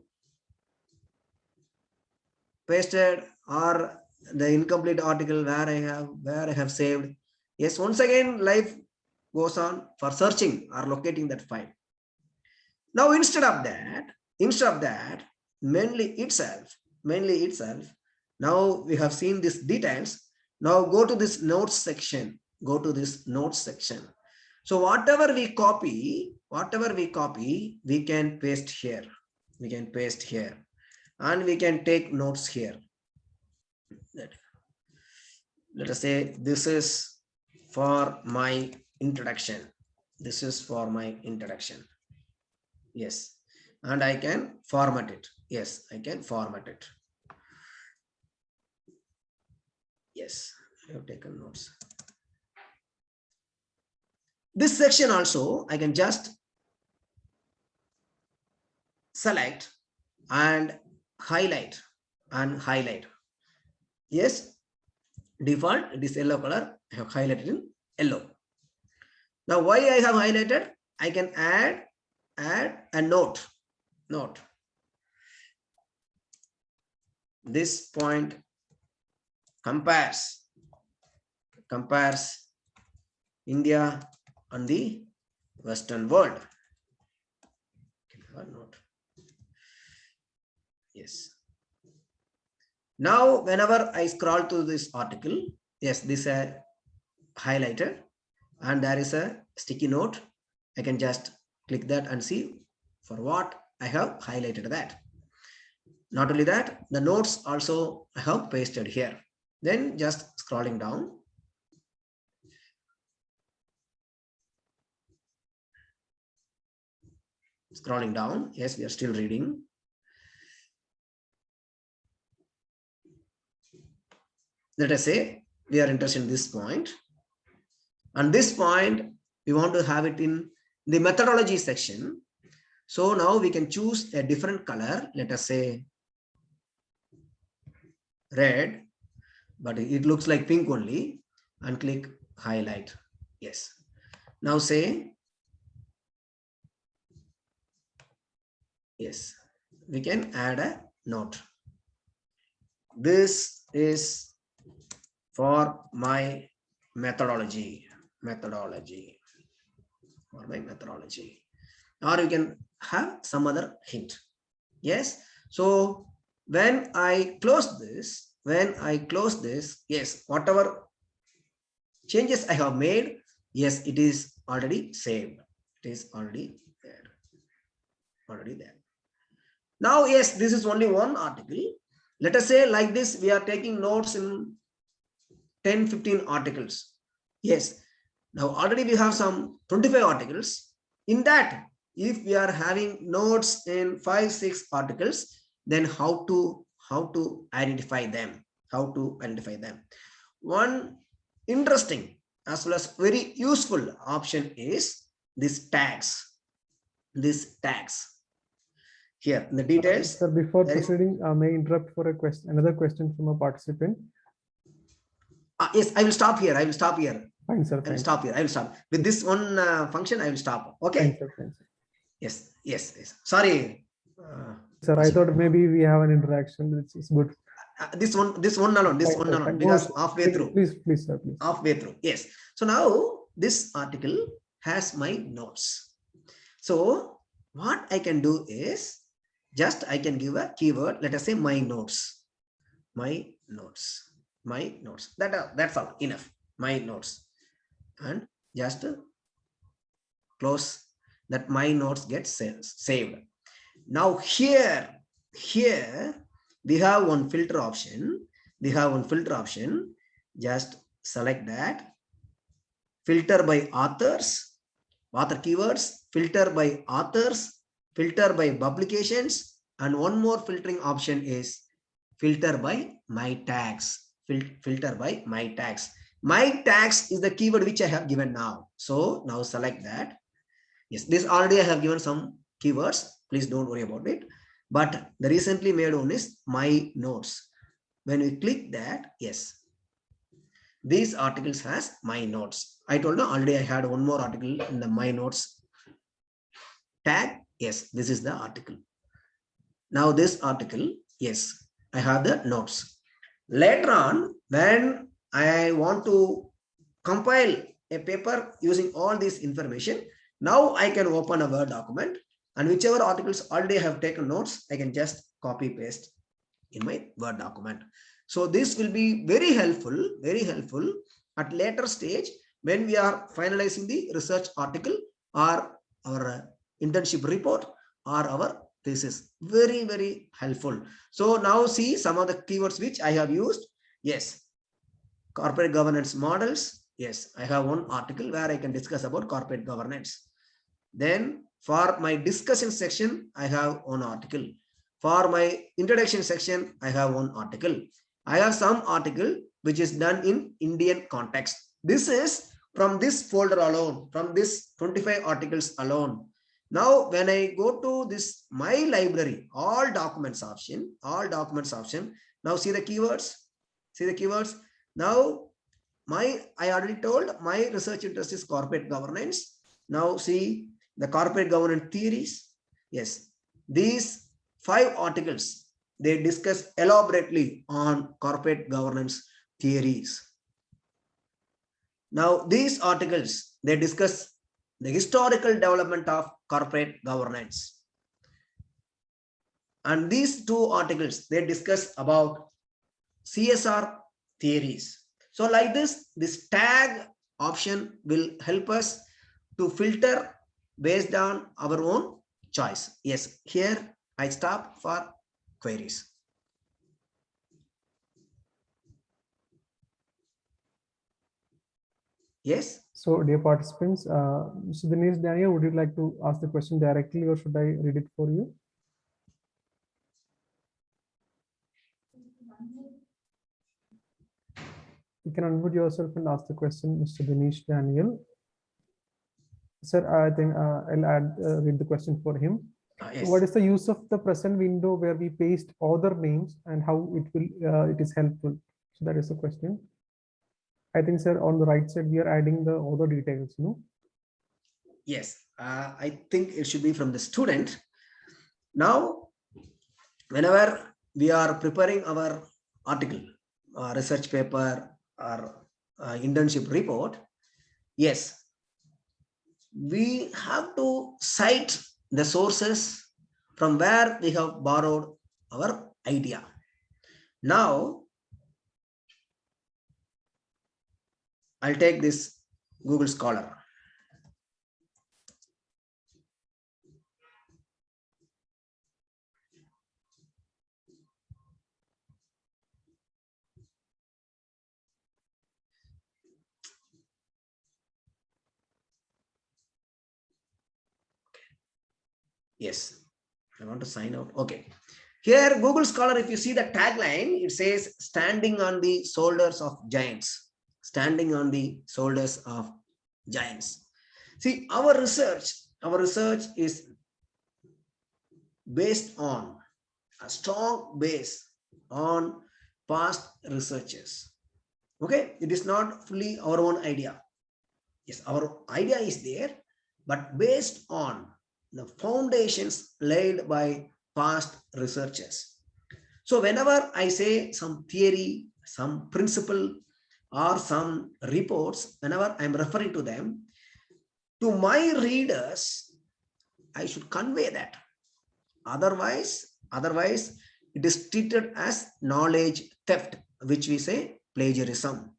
pasted or the incomplete article where I have saved. Yes, once again life goes on for searching or locating that file. Now, instead of that, Mendeley itself, now we have seen these details. Now go to this notes section. So whatever we copy, we can paste here. And we can take notes here. Let us say this is for my introduction. Yes, and I can format it. Yes, I can format it. Yes, I have taken notes. This section also, I can just select and highlight. Yes, default, it is yellow color. I have highlighted in yellow. Now, why I have highlighted? I can add a note. This point compares India and the Western world. Yes. Now, whenever I scroll to this article, yes, this is highlighted and there is a sticky note. I can just click that and see for what I have highlighted that. Not only that, the notes also I have pasted here. Then just scrolling down. Yes, we are still reading. Let us say we are interested in this point. And this point, we want to have it in the methodology section. So now we can choose a different color. Let us say red, but it looks like pink only, and click highlight. Yes. Now say, yes, we can add a note. This is for my methodology, for my methodology. Or you can have some other hint. Yes. So when I close this, yes, whatever changes I have made, yes, it is already saved. It is already there. Now, yes, this is only one article. Let us say like this, we are taking notes in 10, 15 articles. Yes. Now already we have some 25 articles. In that, if we are having notes in 5, 6 articles, then how to identify them? One interesting as well as very useful option is this tags. Here in the details. Sir, before proceeding, may I interrupt for a question, another question from a participant? Yes, I will stop here. Fine, sir. I will stop here. With this one function. I will stop. Okay. Fine, sir. Yes. Sorry. Sir, I thought maybe we have an interaction. It's good. This one alone. Because halfway through. Please, sir. Please. Halfway through. Yes. So now this article has my notes. So what I can do is just I can give a keyword. Let us say my notes. That's all. Enough. My notes. And just close that. My notes get saved. Now here we have one filter option. Just select that. Filter by author keywords, filter by authors, filter by publications, and one more filtering option is filter by my tags. My tags is the keyword which I have given now. So now select that. Yes, this already I have given some keywords. Please don't worry about it. But the recently made one is my notes. When we click that, yes, these articles has my notes. I told you already I had one more article in the my notes tag. Yes, this is the article. Now this article, yes, I have the notes. Later on, when I want to compile a paper using all this information, now I can open a Word document, and whichever articles already have taken notes, I can just copy paste in my Word document. So this will be very helpful at later stage when we are finalizing the research article or our internship report or our thesis. Very, very helpful. So now see some of the keywords which I have used. Yes, corporate governance models. Yes, I have one article where I can discuss about corporate governance. Then for my discussion section, I have one article. For my introduction section, I have one article. I have some article which is done in Indian context. This is from this folder alone, from this 25 articles alone. Now, when I go to this my library, all documents option, now see the keywords. Now, I already told my research interest is corporate governance. Now see the corporate governance theories. Yes, these 5 articles, they discuss elaborately on corporate governance theories. Now these articles, they discuss the historical development of corporate governance. And these 2 articles, they discuss about CSR theories. So like this tag option will help us to filter based on our own choice. Yes, here I stop for queries. Yes. So dear participants, Mr. Dinesh Daniel, would you like to ask the question directly or should I read it for you? You can unmute yourself and ask the question, Mr. Dinesh Daniel. Sir, I think I'll read the question for him. yes. What is the use of the present window where we paste author names and how it is helpful? So that is the question. I think, sir, on the right side, we are adding the author details, no? Yes, I think it should be from the student. Now, whenever we are preparing our article, research paper, or internship report, yes, we have to cite the sources from where we have borrowed our idea. Now, I'll take this Google Scholar. Yes, I want to sign out. Okay. Here, Google Scholar, if you see the tagline, it says standing on the shoulders of giants. Standing on the shoulders of giants. See, our research is based on a strong base on past researchers. Okay, it is not fully our own idea. Yes, our idea is there, but based on the foundations laid by past researchers. So whenever I say some theory, some principle, or some reports, whenever I'm referring to them, to my readers, I should convey that. Otherwise, it is treated as knowledge theft, which we say plagiarism.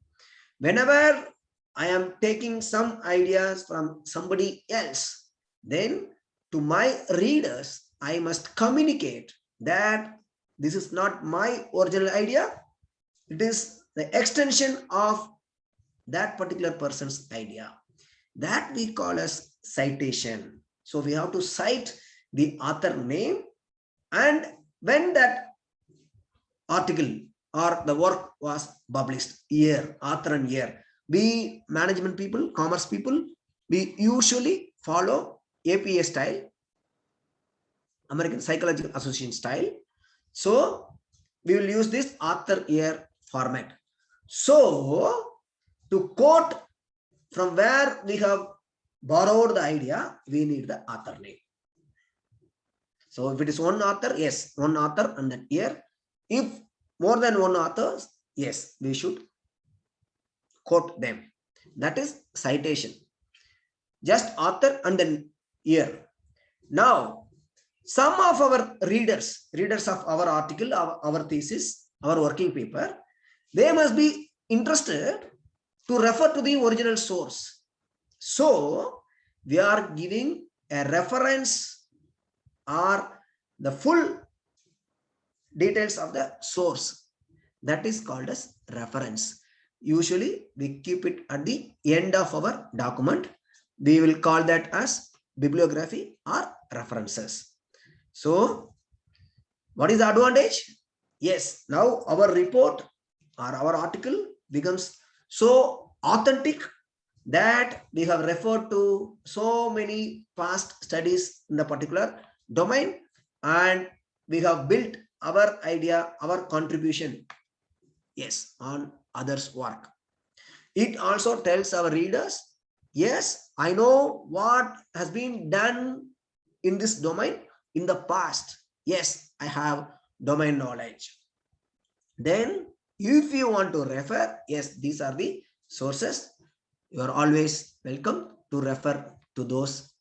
Whenever I am taking some ideas from somebody else, then to my readers, I must communicate that this is not my original idea. It is the extension of that particular person's idea. That we call as citation. So we have to cite the author name, and when that article or the work was published, year, author and year. We management people, commerce people, we usually follow APA style, American Psychological Association style. So we will use this author year format. So to quote from where we have borrowed the idea, we need the author name. So if it is one author, yes, one author and then year. If more than one authors, yes, we should quote them. That is citation. Just author and then year. Now, some of our readers of our article, our thesis, our working paper, they must be interested to refer to the original source. So we are giving a reference or the full details of the source. That is called as reference. Usually we keep it at the end of our document. We will call that as bibliography or references. So what is the advantage? Yes, now our report or our article becomes so authentic that we have referred to so many past studies in the particular domain, and we have built our idea, our contribution, yes, on others' work. It also tells our readers, yes, I know what has been done in this domain in the past. Yes, I have domain knowledge. Then if you want to refer, yes, these are the sources. You are always welcome to refer to those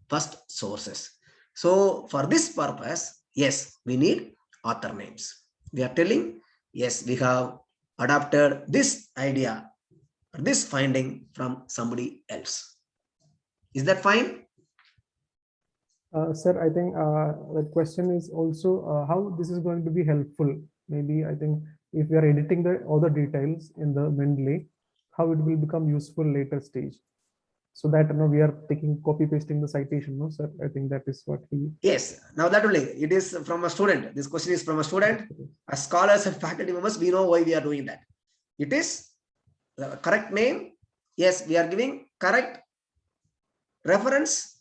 first sources. So for this purpose, yes, we need author names. We are telling, yes, we have adapted this idea, this finding from somebody else. Is that fine? Sir, I think the question is also how this is going to be helpful. Maybe I think if we are editing all the details in the Mendeley, how it will become useful later stage. So that we are taking copy pasting the citation, no, sir? I think that is what he. Yes. Now that only it is from a student. This question is from a student. As scholars and faculty members, we know why we are doing that. It is the correct name. Yes, we are giving correct reference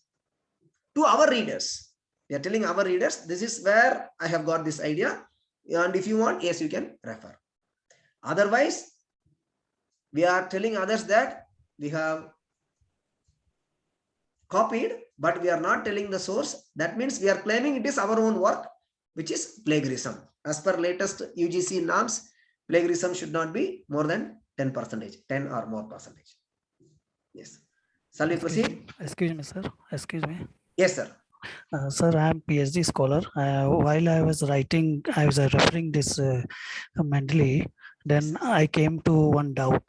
to our readers. We are telling our readers, this is where I have got this idea. And if you want, yes, you can refer. Otherwise, we are telling others that we have copied, but we are not telling the source. That means we are claiming it is our own work, which is plagiarism. As per latest UGC norms, plagiarism should not be more than 10%, 10 or more percentage. Yes. Shall we proceed? Excuse me, sir. Excuse me. Yes, sir. Sir, I am PhD scholar. While I was writing, I was referring this Mendeley, then I came to one doubt.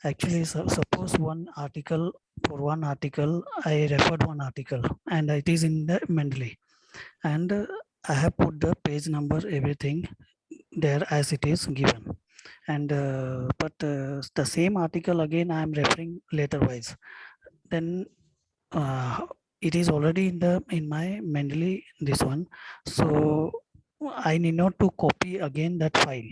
Actually, suppose one article, for one article, I referred one article and it is in the Mendeley. And I have put the page number, everything there as it is given. And but the same article again I am referring later wise. Then it is already in my Mendeley, this one, so I need not to copy again that file.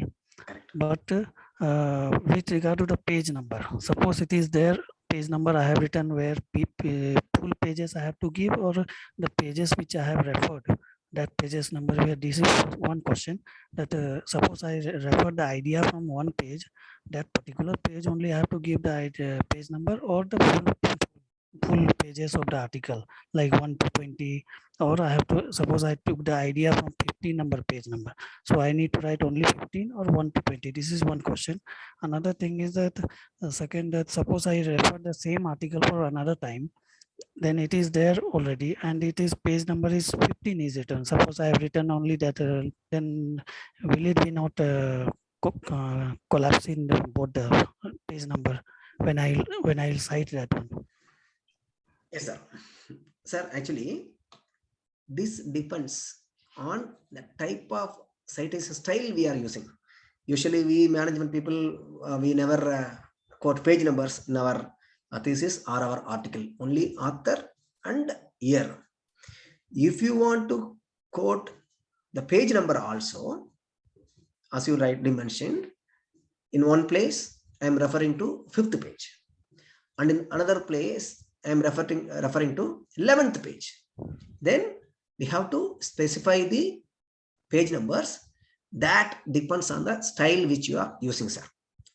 But with regard to the page number, suppose it is there page number I have written where full pages I have to give, or the pages which I have referred, that pages number, where this is one question, that suppose I refer the idea from one page, that particular page only I have to give the page number, or the full pages of the article, like 1 to 20, or I have to, suppose I took the idea from 15 number page number, so I need to write only 15 or 1 to 20. This is one question. Another thing is that second, that suppose I refer the same article for another time, then it is there already and it is page number is 15 is written. Suppose I have written only that, then will it be not collapse in both the page number when I'll cite that one? Yes, sir. Sir, actually, this depends on the type of citation style we are using. Usually, we management people, we never quote page numbers in our thesis or our article, only author and year. If you want to quote the page number also, as you rightly mentioned, in one place, I am referring to 5th page. And in another place, I am referring to 11th page. Then we have to specify the page numbers. That depends on the style which you are using, sir,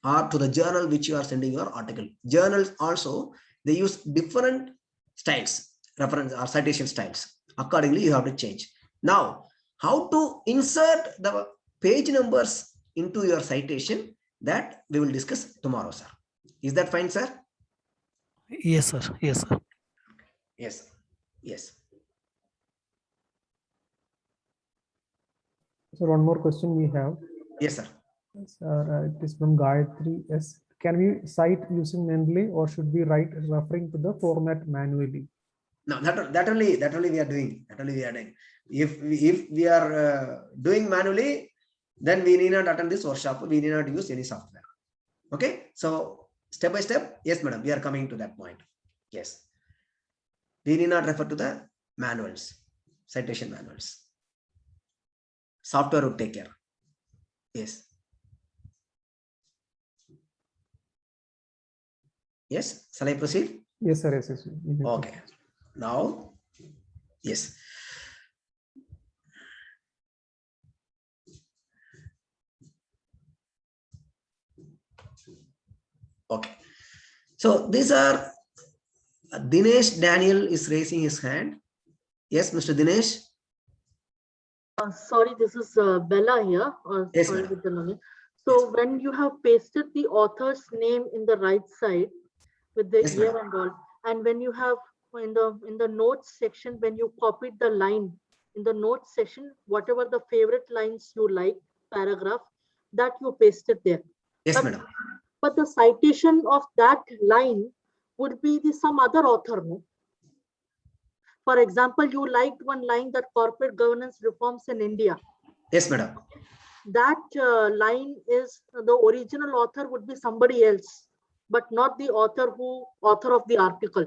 or to the journal which you are sending your article. Journals also, they use different styles, reference or citation styles. Accordingly, you have to change. Now, how to insert the page numbers into your citation, that we will discuss tomorrow, sir. Is that fine, sir? Yes, sir. Yes, sir. Yes. Yes. So one more question we have. Yes, sir. It is from Gayatri S. Can we cite using Mendeley, or should we write referring to the format manually? No, that only we are doing. That only we are doing. If we are doing manually, then we need not attend this workshop. We need not use any software. Okay. So step by step, yes, madam, we are coming to that point. Yes. We need not refer to the manuals, citation manuals. Software would take care. Yes. Yes. Shall I proceed? Yes, sir. Yes, yes. Okay. Now, yes. Okay. So these are Dinesh Daniel is raising his hand. Yes, Mr. Dinesh. Sorry, this is Bella here. Yes, sorry madam. with the name. So when you have pasted the author's name in the right side with the Yes, year madam. and all, and when you have in the notes section, when you copied the line in the notes section, whatever the favorite lines you like, paragraph, that you pasted there. Yes, madam. But the citation of that line would be some other author, no? For example, you liked one line, that corporate governance reforms in India. Yes, madam. That line is, the original author would be somebody else, but not the author of the article.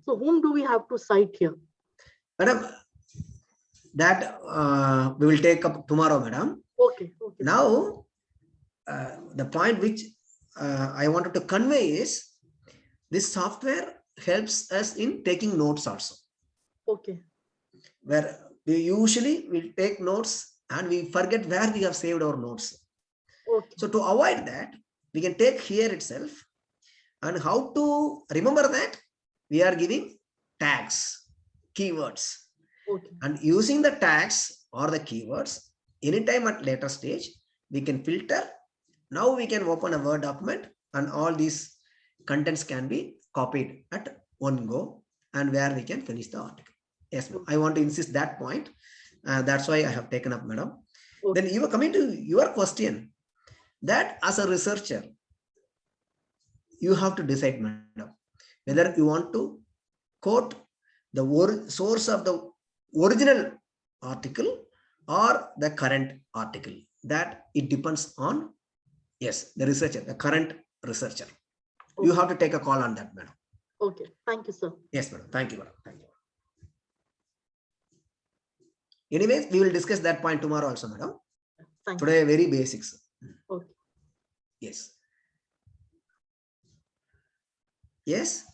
So whom do we have to cite here? Madam, that we will take up tomorrow, madam. Okay. Now, the point which I wanted to convey is, this software helps us in taking notes also. Okay. Where we usually will take notes and we forget where we have saved our notes. Okay. So to avoid that, we can take here itself. And how to remember that? We are giving tags, keywords. Okay. And using the tags or the keywords, anytime at later stage, we can filter. Now we can open a Word document and all these contents can be copied at one go and where we can finish the article. Yes, ma'am. I want to insist that point. That's why I have taken up, madam. Okay. Then you are coming to your question that as a researcher, you have to decide, madam, whether you want to quote the source of the original article or the current article. That it depends on, yes, the researcher, the current researcher. Okay. You have to take a call on that, madam. Okay. Thank you, sir. Yes, madam. Thank you, madam. Thank you. Anyways, we will discuss that point tomorrow also, madam. Thank you. Today, very basics. Okay. Yes. Yes.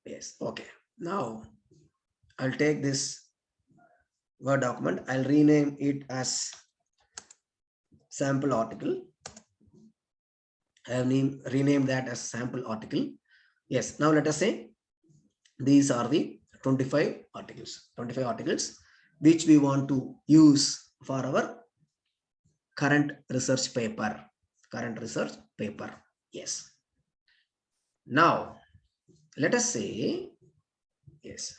Yes. Okay. Now, I'll take this Word document. I'll rename it as sample article. I have renamed that as sample article. Yes. Now let us say these are the 25 articles which we want to use for our current research paper. Yes. Now let us say, yes,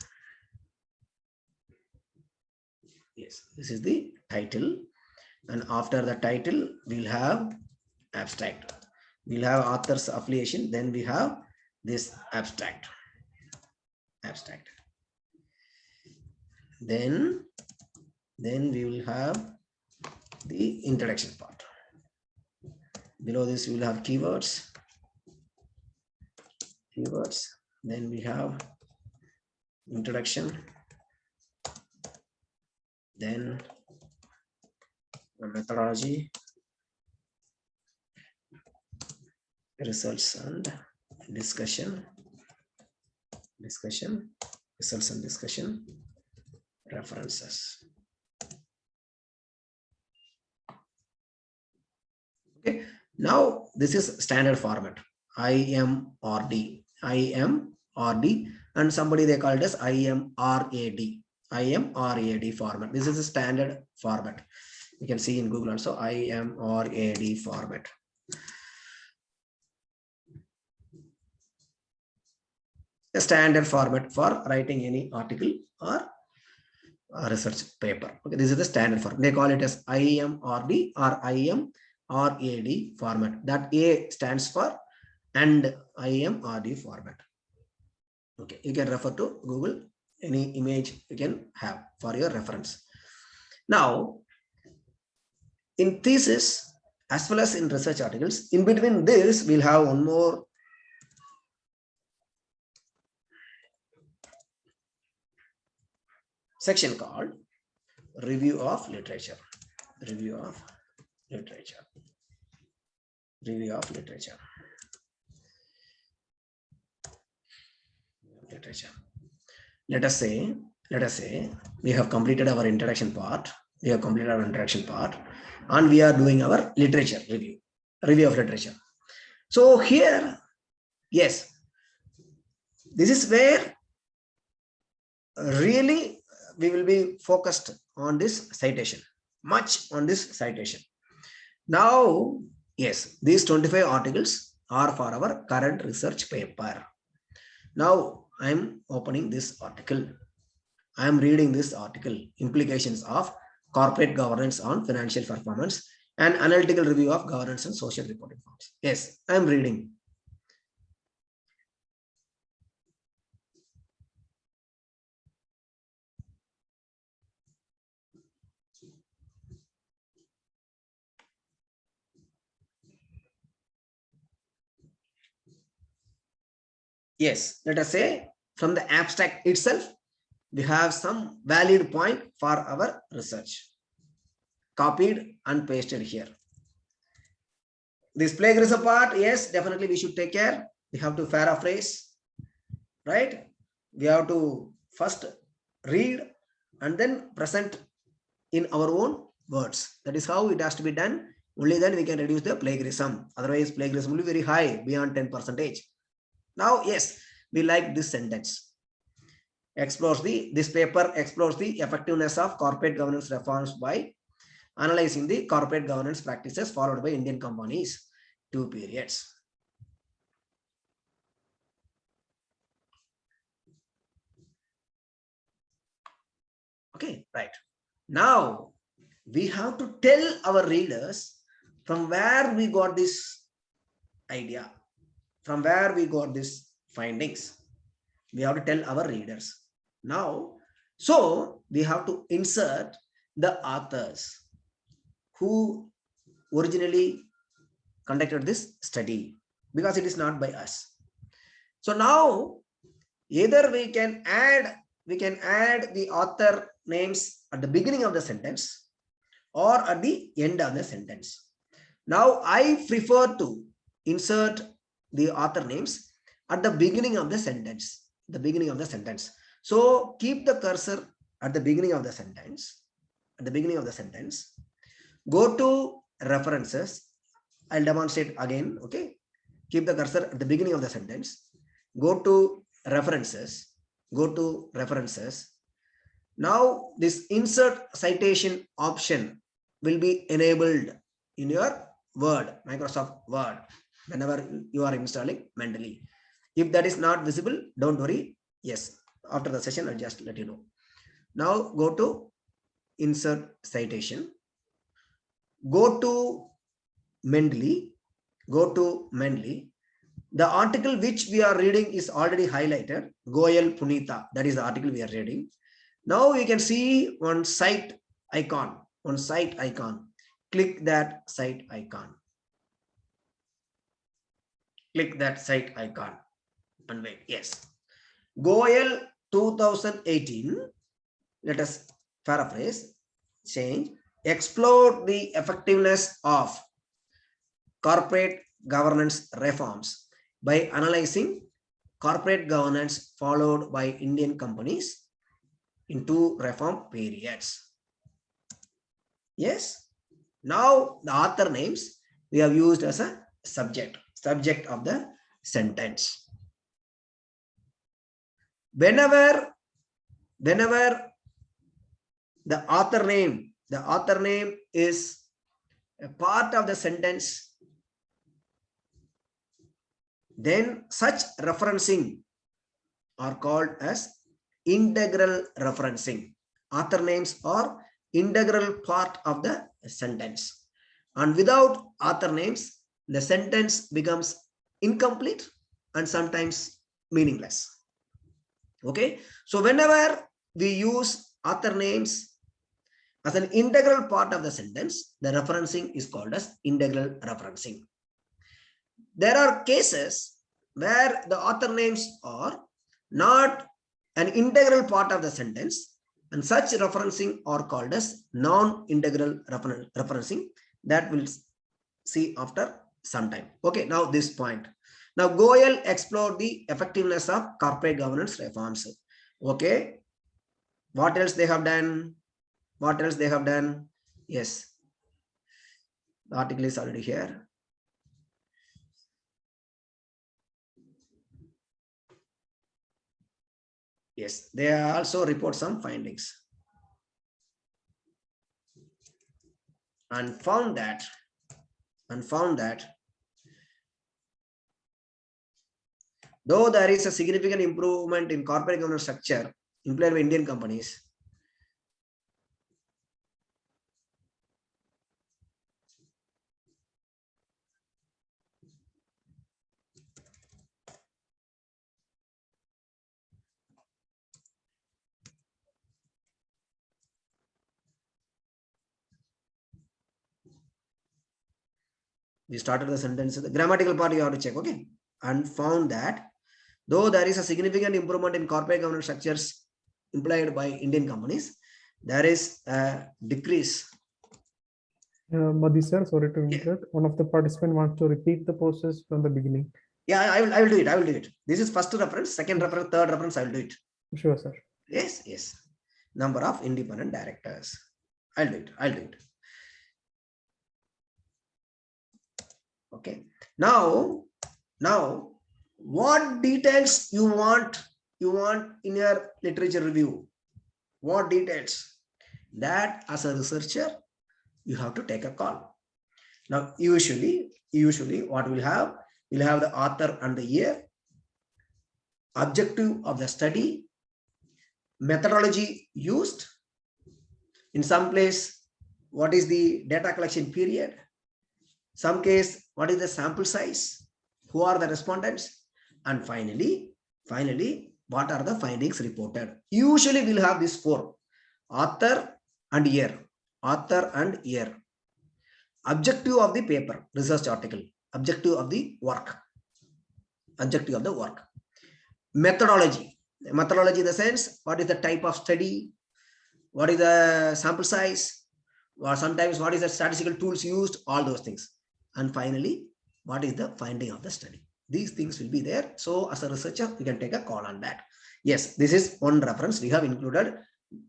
this is the title, and after the title we'll have abstract. We'll have author's affiliation, then we have this abstract. Then we will have the introduction part. Below this we will have keywords. Then we have introduction, then the methodology, results and discussion, results and discussion, references. Okay, now this is standard format. IMRD, and somebody they called as IMRAD format. This is a standard format. You can see in Google also IMRAD format. A standard format for writing any article or a research paper. Okay, this is the standard format. They call it as IMRD or IMRAD format. That A stands for and IMRD format. Okay, you can refer to Google, any image you can have for your reference. Now, in thesis as well as in research articles, in between this, we'll have one more section called review of literature. Let us say we have completed our introduction part. And we are doing our literature review of literature. So here, yes, this is where really we will be focused on this citation, much on this citation. Now, yes, these 25 articles are for our current research paper. Now I am opening this article. I am reading this article, implications of corporate governance on financial performance and analytical review of governance and social reporting forms. Yes, I am reading. Yes, let us say from the abstract itself, we have some valid point for our research. Copied and pasted here. This plagiarism part, yes, definitely we should take care. We have to paraphrase, right? We have to first read and then present in our own words. That is how it has to be done. Only then we can reduce the plagiarism. Otherwise, plagiarism will be very high, beyond 10%. Now, yes, we like this sentence. This paper explores the effectiveness of corporate governance reforms by analyzing the corporate governance practices followed by Indian companies. 2 periods. Okay, right. Now, we have to tell our readers from where we got this idea, from where we got these findings. We have to tell our readers. Now, so we have to insert the authors who originally conducted this study, because it is not by us. So now either we can add the author names at the beginning of the sentence or at the end of the sentence. Now I prefer to insert the author names at the beginning of the sentence. So keep the cursor at the beginning of the sentence. Go to references. I'll demonstrate again. Okay. Keep the cursor at the beginning of the sentence. Go to references. Now this insert citation option will be enabled in your Microsoft Word, whenever you are installing Mendeley. If that is not visible, don't worry. Yes, after the session, I'll just let you know. Now go to insert citation. Go to Mendeley. The article which we are reading is already highlighted. Goyal Punita. That is the article we are reading. Now you can see one site icon. Click that site icon. And wait. Yes. Goyal 2018. Let us paraphrase. Change. Explore the effectiveness of corporate governance reforms by analyzing corporate governance followed by Indian companies in 2 reform periods. Yes. Now the author names we have used as a subject of the sentence. Whenever the author name is a part of the sentence, then such referencing are called as integral referencing. Author names are integral part of the sentence, and without author names, the sentence becomes incomplete and sometimes meaningless. Okay, so whenever we use author names as an integral part of the sentence, the referencing is called as integral referencing. There are cases where the author names are not an integral part of the sentence, and such referencing are called as non-integral referencing. That we'll see after some time. Okay, now this point. Now Goyal explored the effectiveness of corporate governance reforms. Okay, what else they have done? Yes, the article is already here. Yes, they also report some findings and found that though there is a significant improvement in corporate governance structure employed by Indian companies, we started the sentence, the grammatical part you have to check. Okay, and found that though there is a significant improvement in corporate governance structures employed by Indian companies, there is a decrease. Madhi sir, sorry to interrupt. One of the participants wants to repeat the process from the beginning. Yeah, I will do it. This is first reference, second reference, third reference. I will do it. Sure, sir. Yes. number of independent directors. I'll do it. Okay. Now, what details you want in your literature review? What details? That as a researcher, you have to take a call. Now, usually what we'll have the author and the year, objective of the study, methodology used, in some place, what is the data collection period, some case, what is the sample size, who are the respondents, and finally, what are the findings reported. Usually we'll have these four: author and year, objective of the paper, research article, objective of the work, methodology in the sense, what is the type of study, what is the sample size, or sometimes what is the statistical tools used, all those things. And finally, what is the finding of the study? These things will be there. So as a researcher, you can take a call on that. Yes, this is one reference we have included.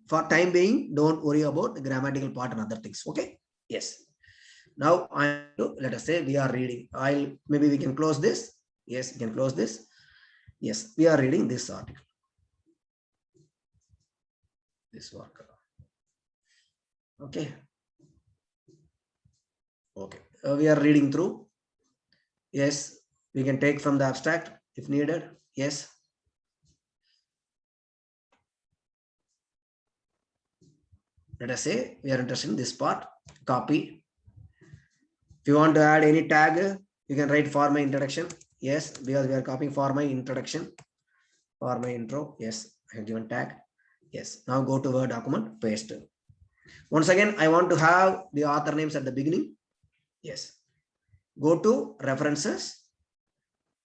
For time being, don't worry about the grammatical part and other things. Okay. Yes. Now, let us say we are reading. Maybe we can close this. Yes, we can close this. Yes, we are reading this article. This work. Okay. We are reading through. Yes, we can take from the abstract if needed. Yes. Let us say we are interested in this part. Copy. If you want to add any tag, you can write for my introduction. Yes, because we are copying for my introduction, for my intro. Yes, I have given tag. Yes. Now go to Word document, paste. Once again, I want to have the author names at the beginning. Yes. Go to references.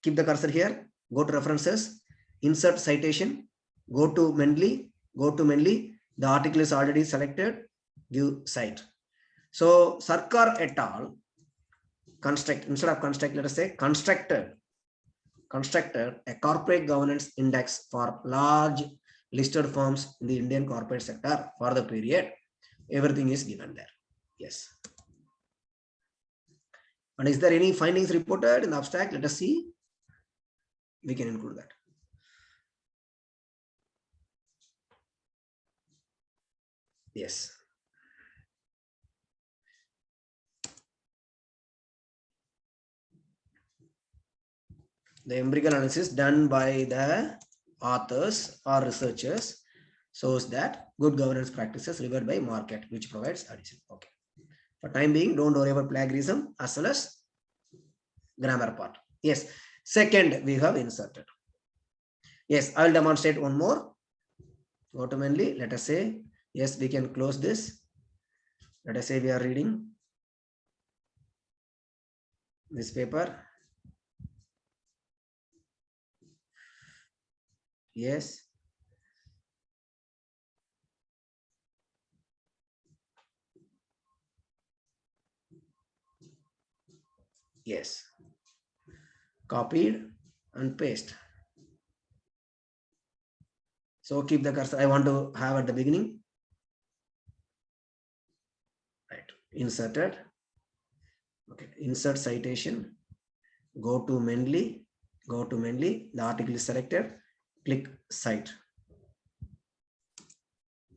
Keep the cursor here. Go to references. Insert citation. Go to Mendeley. The article is already selected. Give cite. So Sarkar et al. Construct, instead of construct, let us say constructed a corporate governance index for large listed firms in the Indian corporate sector for the period. Everything is given there. Yes. And is there any findings reported in the abstract? Let us see. We can include that. Yes. The empirical analysis done by the authors or researchers shows that good governance practices revered by market, which provides addition. Okay. For time being, don't worry about plagiarism as well as grammar part. Yes. Second, we have inserted. Yes, I will demonstrate one more. Go to Mendeley. Let us say, yes, we can close this. Let us say we are reading this paper. Yes. Yes. Copied and paste. So keep the cursor. I want to have at the beginning. Right. Inserted. Okay. Insert citation. Go to Mendeley. The article is selected. Click cite.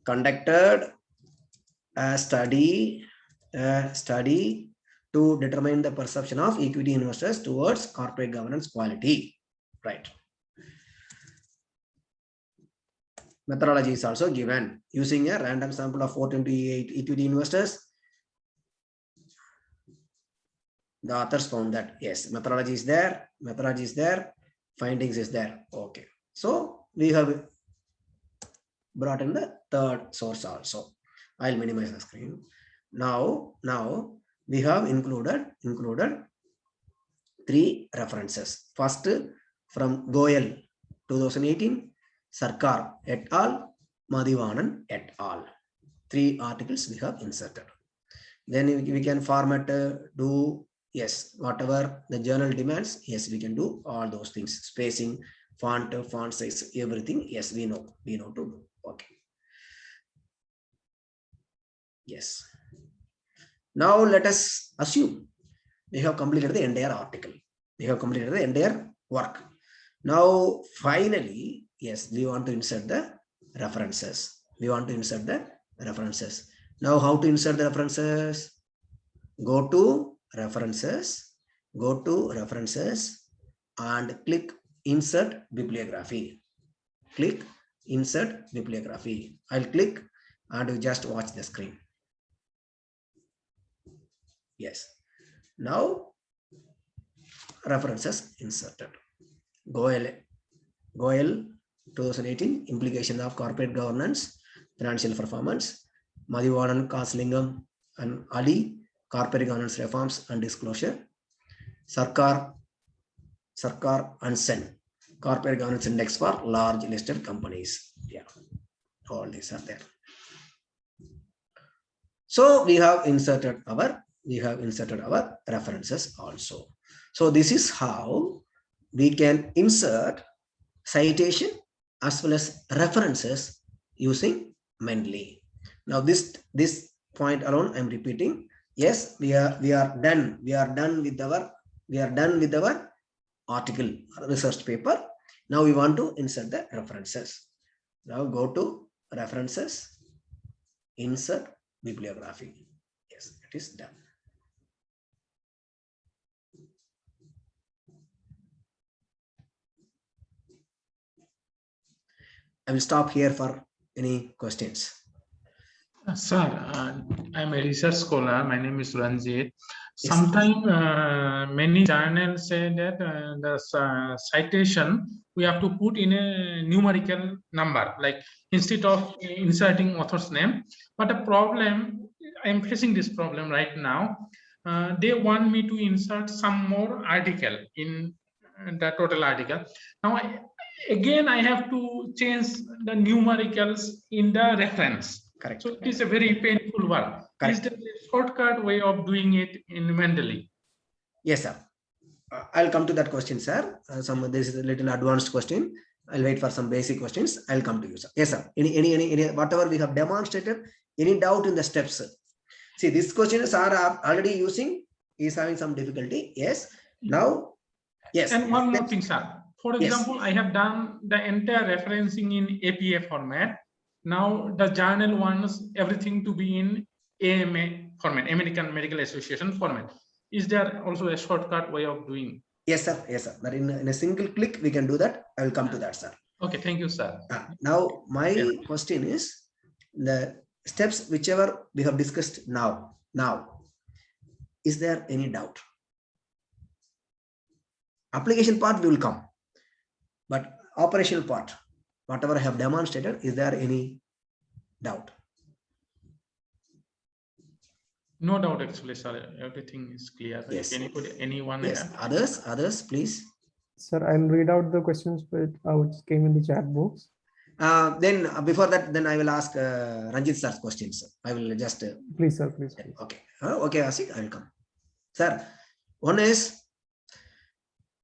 Conducted a study to determine the perception of equity investors towards corporate governance quality. Right. Methodology is also given. Using a random sample of 428 equity investors, the authors found that yes, methodology is there, findings is there. Okay. So we have brought in the third source also. I'll minimize the screen. Now we have included 3 references. First, from Goyal 2018, Sarkar et al., Mathivanan et al. 3 articles we have inserted. Then we can format, do, yes, whatever the journal demands, yes, we can do all those things. Spacing, font size, everything, yes, we know to do. Okay. Yes. Now let us assume we have completed the entire article. We have completed the entire work. Now, finally, yes, we want to insert the references. We want to insert the references. Now, how to insert the references? Go to references, and click insert bibliography. Click insert bibliography. I'll click and you just watch the screen. Yes. Now, references inserted. Goel 2018 Implication of Corporate Governance, Financial Performance. Mathivanan, Kaslingam, and Ali, Corporate Governance Reforms and Disclosure. Sarkar and Sen, Corporate Governance Index for large listed companies. Yeah, all these are there. So we have inserted our references also. So this is how we can insert citation as well as references using Mendeley. Now this point alone I'm repeating. Yes, we are done with our article research paper. Now we want to insert the references. Now go to references, insert bibliography. Yes, it is done. I will stop here for any questions. Sir, I'm a research scholar. My name is Ranjit. Sometimes many journals say that the citation we have to put in a numerical number, like instead of inserting author's name. But the problem, I'm facing this problem right now. They want me to insert some more article in the total article. Now, again, I have to change the numericals in the reference. Correct. So it is a very painful work. Correct. Is there a shortcut way of doing it in Mendeley? Yes, sir. I'll come to that question, sir. This is a little advanced question. I'll wait for some basic questions. I'll come to you, sir. Yes, sir. Any whatever we have demonstrated, any doubt in the steps? See, these questions are already using, is having some difficulty. Yes. Now, yes. And one more thing, sir. For example, yes. I have done the entire referencing in APA format. Now the journal wants everything to be in AMA format, American Medical Association format. Is there also a shortcut way of doing? Yes, sir. Yes, sir. But in a single click, we can do that. I will come to that, sir. Okay, thank you, sir. Now, my question is the steps whichever we have discussed now. Is there any doubt? Application part will come, but operational part, whatever I have demonstrated, is there any doubt? No doubt, actually, sir. Everything is clear. Yes. Anyone? Yes. Others, please. Sir, I'll read out the questions which came in the chat box. Then before that, then I will ask Ranjit sir's questions. I will just. Please, sir. Please. Okay. Okay, Asik, I will come. Sir, one is,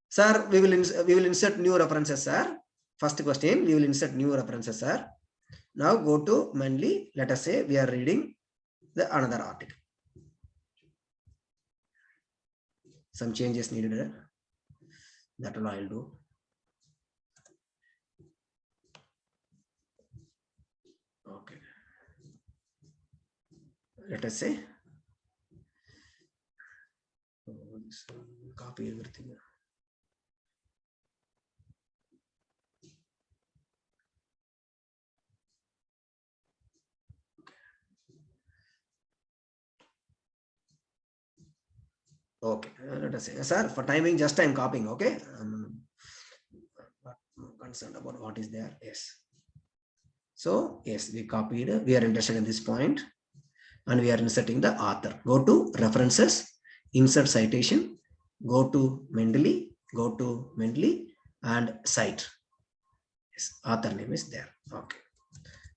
sir, we will insert new references, sir. First question, we will insert new references, sir. Now go to Mendeley. Let us say we are reading another article. Some changes needed. That will I'll do. Okay. Let us say. Copy everything. Okay, let us say, sir, for timing, just I'm copying. Okay, I'm concerned about what is there. Yes. So yes, we copied. We are interested in this point, and we are inserting the author. Go to references, insert citation. Go to Mendeley. And cite. Yes, author name is there. Okay,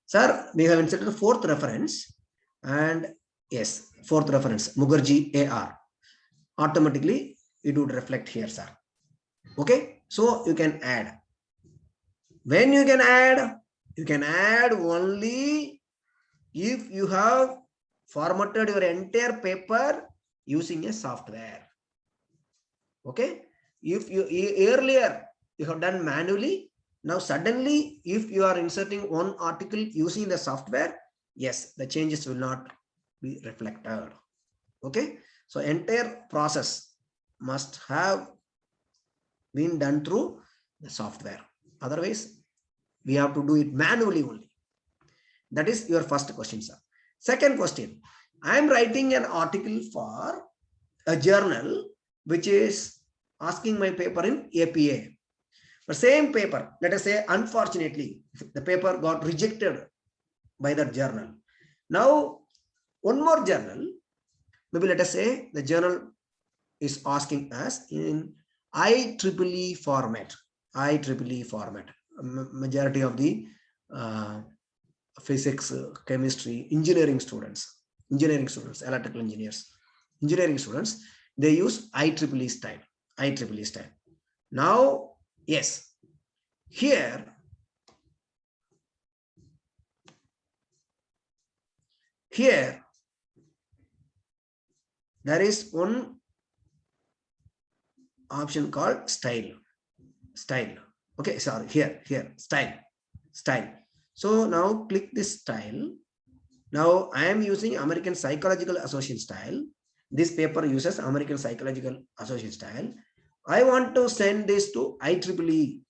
sir, we have inserted the fourth reference, and yes, fourth reference, Mukherjee AR. Automatically it would reflect here, sir. Okay, so you can add. When you can add only if you have formatted your entire paper using a software. Okay. If you earlier you have done manually, now suddenly if you are inserting one article using the software, yes, the changes will not be reflected. Okay. So entire process must have been done through the software. Otherwise, we have to do it manually only. That is your first question, sir. Second question, I am writing an article for a journal which is asking my paper in APA. The same paper, let us say, unfortunately, the paper got rejected by that journal. Now, one more journal, maybe let us say the journal is asking us in IEEE format. IEEE format. Majority of the physics, chemistry, engineering students, electrical engineers, engineering students, they use IEEE style. IEEE style. Now, yes, here there is one option called style. Okay, sorry, here, style. So now click this style. Now I am using American Psychological Association style. This paper uses American Psychological Association style. I want to send this to IEEE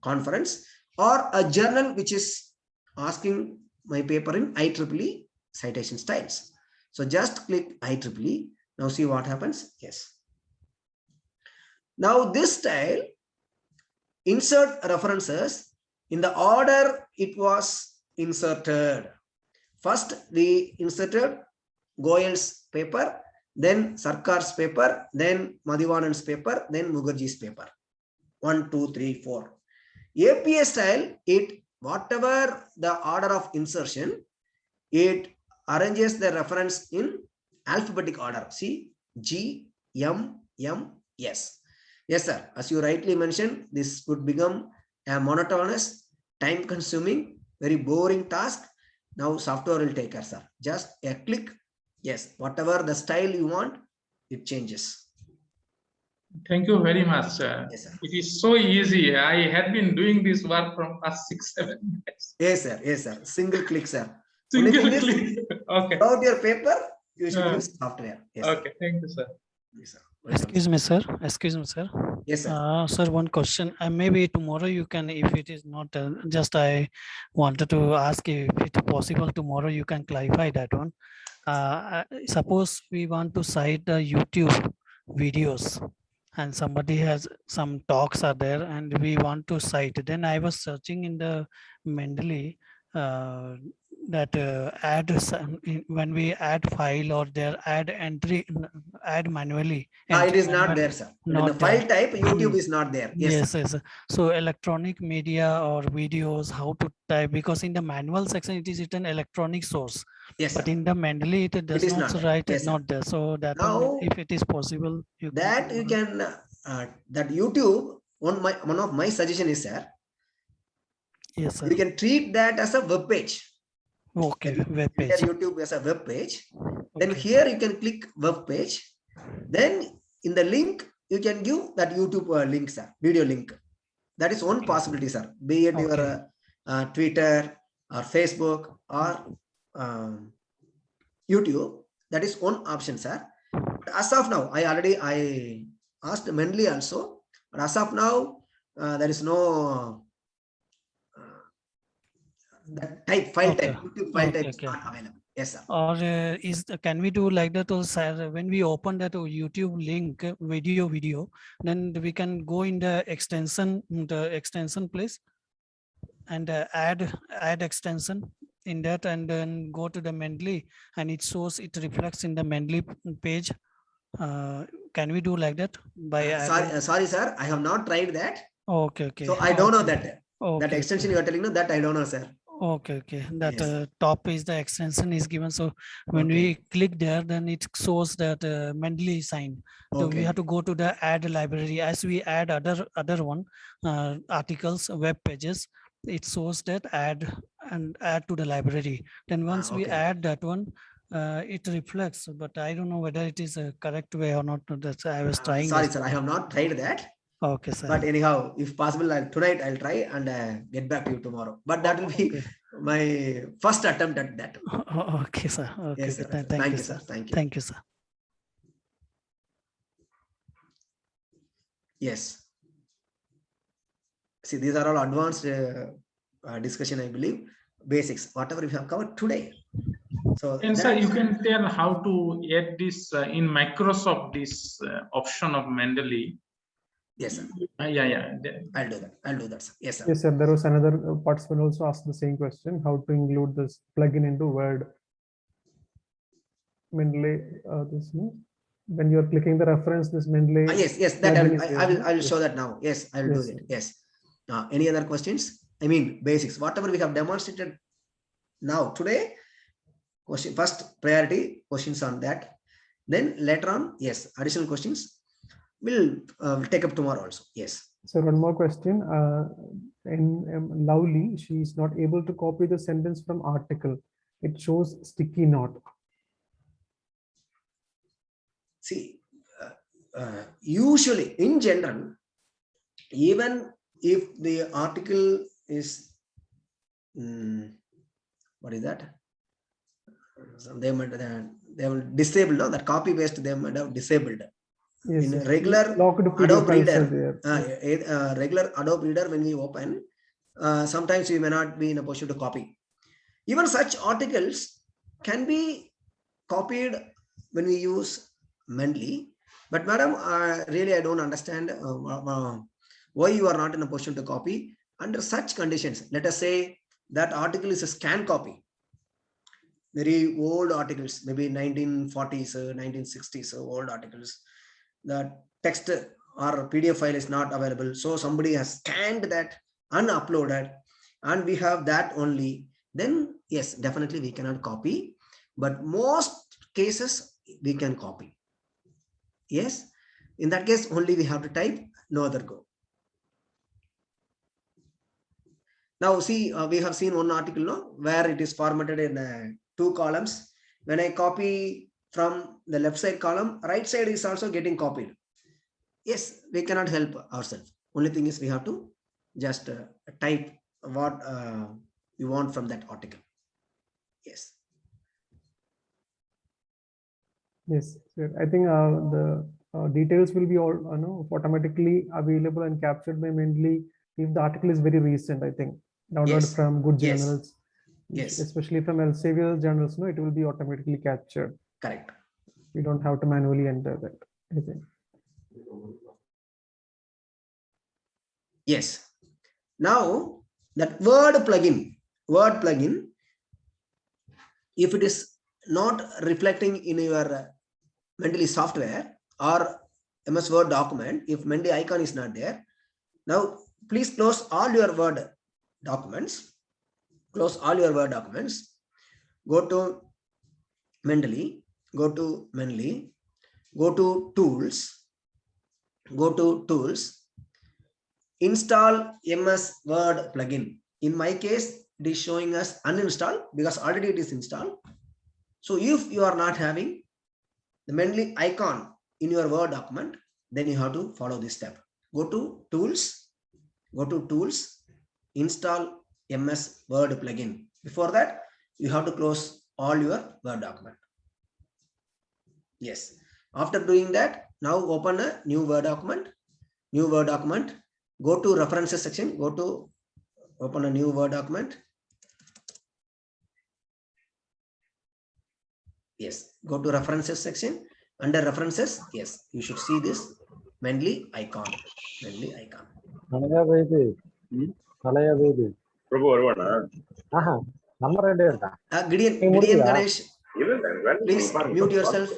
conference or a journal which is asking my paper in IEEE citation styles. So just click IEEE. Now see what happens. Yes. Now this style, insert references in the order it was inserted. First we inserted Goyal's paper, then Sarkar's paper, then Mathivanan's paper, then Mukherjee's paper. 1, 2, 3, 4. APA style, it whatever the order of insertion, it arranges the reference in alphabetic order. See, G, M, S. Yes, sir. As you rightly mentioned, this would become a monotonous, time-consuming, very boring task. Now software will take care, sir. Just a click. Yes, whatever the style you want, it changes. Thank you very much, sir. Yes, sir. It is so easy. I had been doing this work from past 6-7 years. Yes, sir. Yes, sir. Single click, sir. Single click. Okay. Without your paper, you should use software. Yes, okay. Thank you, sir. Yes, sir. Excuse me, sir. Excuse me, sir. Yes, sir. Sir, one question. Maybe tomorrow you can, if it is not, just I wanted to ask if it's possible tomorrow you can clarify that one. Suppose we want to cite the YouTube videos and somebody has some talks are there and we want to cite. Then I was searching in the Mendeley that when we add file or there add entry, add manually. It is not there, sir. In the file type, YouTube is not there. Yes, yes. So electronic media or videos, how to type, because in the manual section it is written electronic source. Yes, but sir. in the Mendeley it does not write. Yes, not there. So that now, one, if it is possible, you can that YouTube. One of my suggestion is, sir. Yes, sir. You can treat that as a web page. Okay, web page. YouTube as a web page. Okay. Then here you can click web page. Then in the link you can give that YouTube link, sir, video link. That is one possibility, sir. Be it your Twitter or Facebook or YouTube. That is one option, sir. But as of now, I asked Mendeley also. But as of now, there is no that type file type. YouTube file type is not available. Yes, sir. Or can we do like that also, when we open that YouTube link video, then we can go in the extension place and add extension in that, and then go to the Mendeley and it shows, it reflects in the Mendeley page. Can we do like that? Sorry, sir. I have not tried that. Okay. So I don't know that. That extension you are telling, that I don't know, sir. Okay. That top is the extension is given. So when we click there, then it shows that Mendeley sign. So we have to go to the add library. As we add other one articles, web pages, it shows that add to the library. Then once we add that one, it reflects, but I don't know whether it is a correct way or not. That's I was trying. Sorry, sir, I have not tried that. Okay, sir. But anyhow, if possible, tonight I'll try and get back to you tomorrow. But that will be my first attempt at that. Okay, sir. Okay, Yes, sir. Thank you, sir. Thank you. Thank you, sir. Yes. See, these are all advanced discussion, I believe. Basics, whatever we have covered today. So, and sir, you can tell how to add this in Microsoft, this option of Mendeley. Yes, sir. Yeah. I'll do that. I'll do that, sir. Yes, sir. Yes, sir. There was another participant also asked the same question: how to include this plugin into Word. Mendeley, when you are clicking the reference, this Mendeley. Yes, that I will show that now. Yes, I will do it. Yes. Any other questions? I mean, basics, whatever we have demonstrated now today. Question first, priority questions on that. Then later on, yes, additional questions we'll take up tomorrow also. Yes. So one more question. In Lovely, she is not able to copy the sentence from article. It shows sticky note. See, usually in general, even if the article is what is that? They will disable, no? That copy paste they might have disabled. Yes, in yes. regular Adobe Reader, regular Adobe Reader, when we open, sometimes we may not be in a position to copy. Even such articles can be copied when we use Mendeley. But madam, really I don't understand why you are not in a position to copy. Under such conditions, let us say that article is a scan copy. Very old articles, maybe 1940s, 1960s, old articles. The text or PDF file is not available. So somebody has scanned that and uploaded, and we have that only. Then yes, definitely we cannot copy. But most cases we can copy. Yes, in that case only we have to type, no other go. Now see, we have seen one article, no, where it is formatted in 2 columns. When I copy from the left side column, right side is also getting copied. Yes, we cannot help ourselves. Only thing is we have to just type what we want from that article. Yes. Yes, sir. I think the details will be all automatically available and captured by Mendeley if the article is very recent. I think download from good journals. Yes. Especially from Elsevier journals, no, it will be automatically captured. Correct. You don't have to manually enter that, I think. Yes. Now that word plugin, if it is not reflecting in your Mendeley software or MS Word document, if Mendeley icon is not there, now please close all your Word documents. Close all your Word documents. Go to Mendeley. Go to Mendeley. Go to Tools. Go to Tools. Install MS Word plugin. In my case, it is showing us uninstall because already it is installed. So if you are not having the Mendeley icon in your Word document, then you have to follow this step. Go to Tools. Go to Tools. Install MS Word plugin. Before that, you have to close all your Word document. Yes. After doing that, now open a new Word document. New Word document. Go to References section. Go to open a new Word document. Yes. Go to References section. Under References, yes, you should see this Mendeley icon. Mendeley icon. Gideon Ganesh, please mute yourself.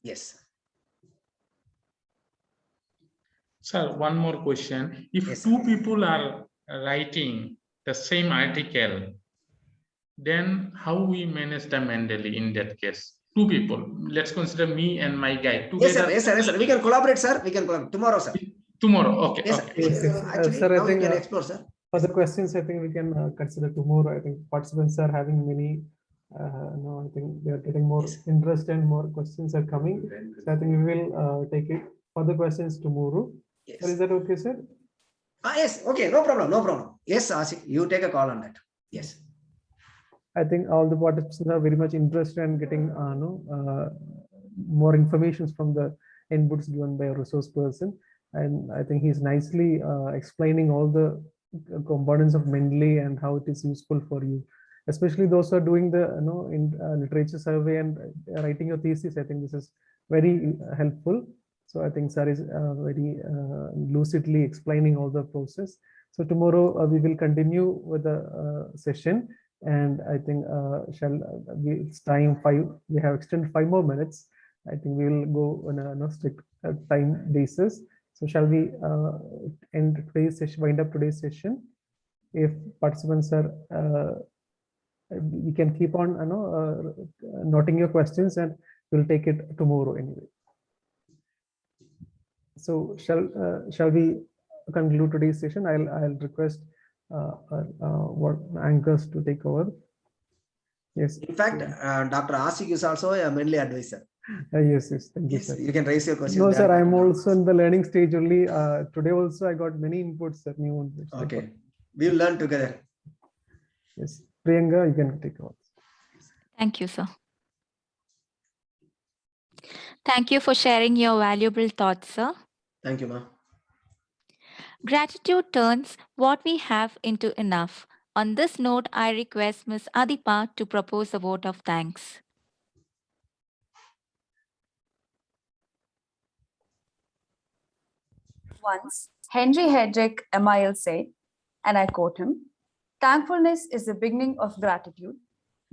Yes. Sir, one more question. If Yes, two people are writing the same article, then how we manage the Mendeley in that case? Two people. Let's consider me and my guy together. Yes, sir. We can collaborate, sir. We can collaborate tomorrow, sir. Tomorrow, okay. Yes, okay. Yes, actually, sir, now you can explore, sir. For the questions, I think we can consider tomorrow. I think participants are having many. No, I think they are getting more interest and more questions are coming. So I think we will take it for the questions tomorrow. Yes. Sir, is that okay, sir? Yes. Okay. No problem. No problem. Yes, Ashik, you take a call on that. Yes. I think all the participants are very much interested in getting more information from the inputs given by a resource person, and I think he's nicely explaining all the components of Mendeley and how it is useful for you, especially those who are doing the literature survey and writing your thesis. I think this is very helpful. So I think sir is very lucidly explaining all the process. So tomorrow we will continue with the session. And I think it's time 5. We have extended 5 more minutes. I think we will go on a strict time basis. So shall we end today's session, wind up today's session? If participants are, you can keep on noting your questions, and we'll take it tomorrow anyway. So shall we conclude today's session? I'll request what anchors to take over. Yes. In fact, Dr. Ashik is also a Mendeley advisor. Yes. Thank you, Yes, sir. you can raise your question. No, sir, I'm also in the learning stage only. Today also I got many inputs, sir, new inputs. Okay, we'll learn together. Yes, Priyanka, you can take over. Thank you, sir. Thank you for sharing your valuable thoughts, sir. Thank you, ma'am. Gratitude turns what we have into enough. On this note, I request Ms. Adipa to propose a vote of thanks. Once, Henry Hedrick Emile said, and I quote him, "Thankfulness is the beginning of gratitude.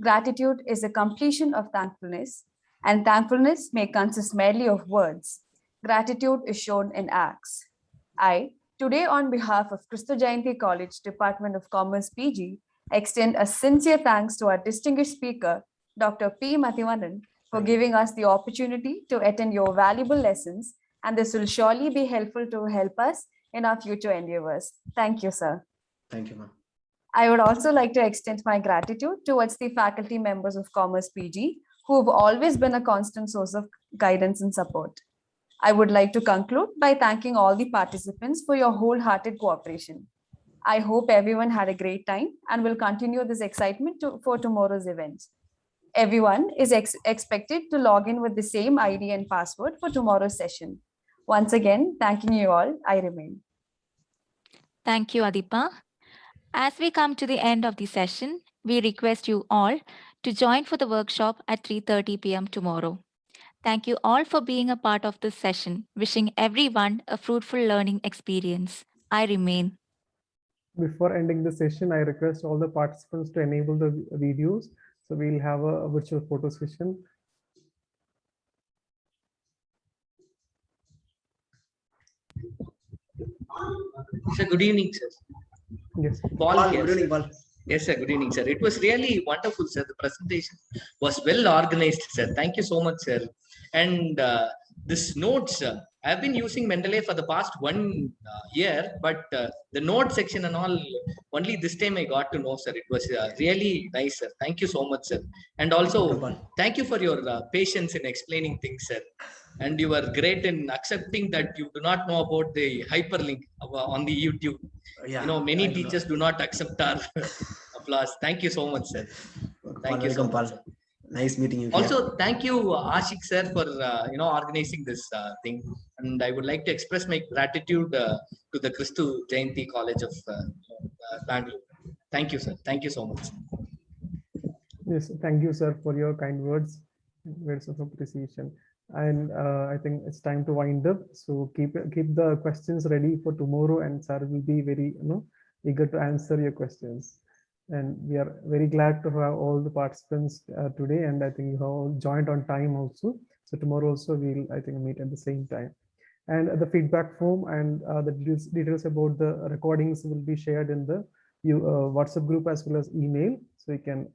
Gratitude is the completion of thankfulness, and thankfulness may consist merely of words. Gratitude is shown in acts." I, today on behalf of Kristujayanti College, Department of Commerce PG, extend a sincere thanks to our distinguished speaker, Dr. P. Mathivanan, for giving us the opportunity to attend your valuable lessons, and this will surely be helpful to help us in our future endeavors. Thank you, sir. Thank you, ma'am. I would also like to extend my gratitude towards the faculty members of Commerce PG, who have always been a constant source of guidance and support. I would like to conclude by thanking all the participants for your wholehearted cooperation. I hope everyone had a great time and will continue this excitement for tomorrow's event. Everyone is expected to log in with the same ID and password for tomorrow's session. Once again, thanking you all, I remain. Thank you, Adipa. As we come to the end of the session, we request you all to join for the workshop at 3:30 p.m. tomorrow. Thank you all for being a part of this session. Wishing everyone a fruitful learning experience. I remain. Before ending the session, I request all the participants to enable the videos. So we'll have a virtual photo session. Sir, good evening, sir. Yes. Paul here, good evening, sir. Paul. Yes, sir. Good evening, sir. It was really wonderful, sir. The presentation was well organized, sir. Thank you so much, sir. And this notes, I've been using Mendeley for the past 1 year, but the note section and all, only this time I got to know, sir. It was really nice, sir. Thank you so much, sir. And also, thank you for your patience in explaining things, sir. And you were great in accepting that you do not know about the hyperlink on the YouTube. Yeah, you know, many teachers do not accept our applause. Thank you so much, sir. Thank you so much, sir. Nice meeting you. Also, thank you, Ashik sir, for organizing this thing. And I would like to express my gratitude to the Kristujayanti College of Bengaluru. Thank you, sir. Thank you so much. Yes, thank you, sir, for your kind words of appreciation. And I think it's time to wind up. So keep the questions ready for tomorrow, and sir will be very eager to answer your questions. And we are very glad to have all the participants today, and I think you have all joined on time also. So tomorrow also we'll meet at the same time. And the feedback form and the details about the recordings will be shared in the WhatsApp group as well as email. So you can,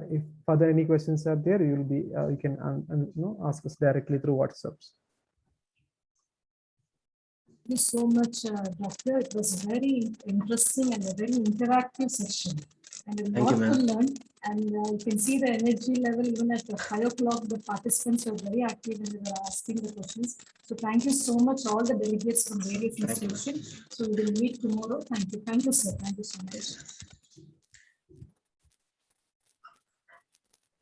if further any questions are there, you can ask us directly through WhatsApps. Thank you so much, Doctor. It was very interesting and a very interactive session. And a Thank you, lot to ma'am. learn. And you can see the energy level even at 5 o'clock. The participants were very active and they were asking the questions. So thank you so much, all the delegates from various Thank you, ma'am. institutions. So we will meet tomorrow. Thank you. Thank you, sir. Thank you so much.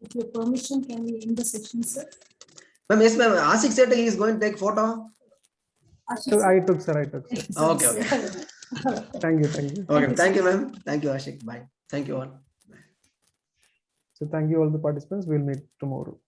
With your permission, can we end the session, sir? Ma'am, yes, ma'am. Ashik said he is going to take photo. Ashik, I took, sir. I took, sir. Okay, okay. Thank you. Thank you. Okay, thank you, ma'am. Thank you, Ashik. Bye. Thank you all. So thank you all the participants. We'll meet tomorrow.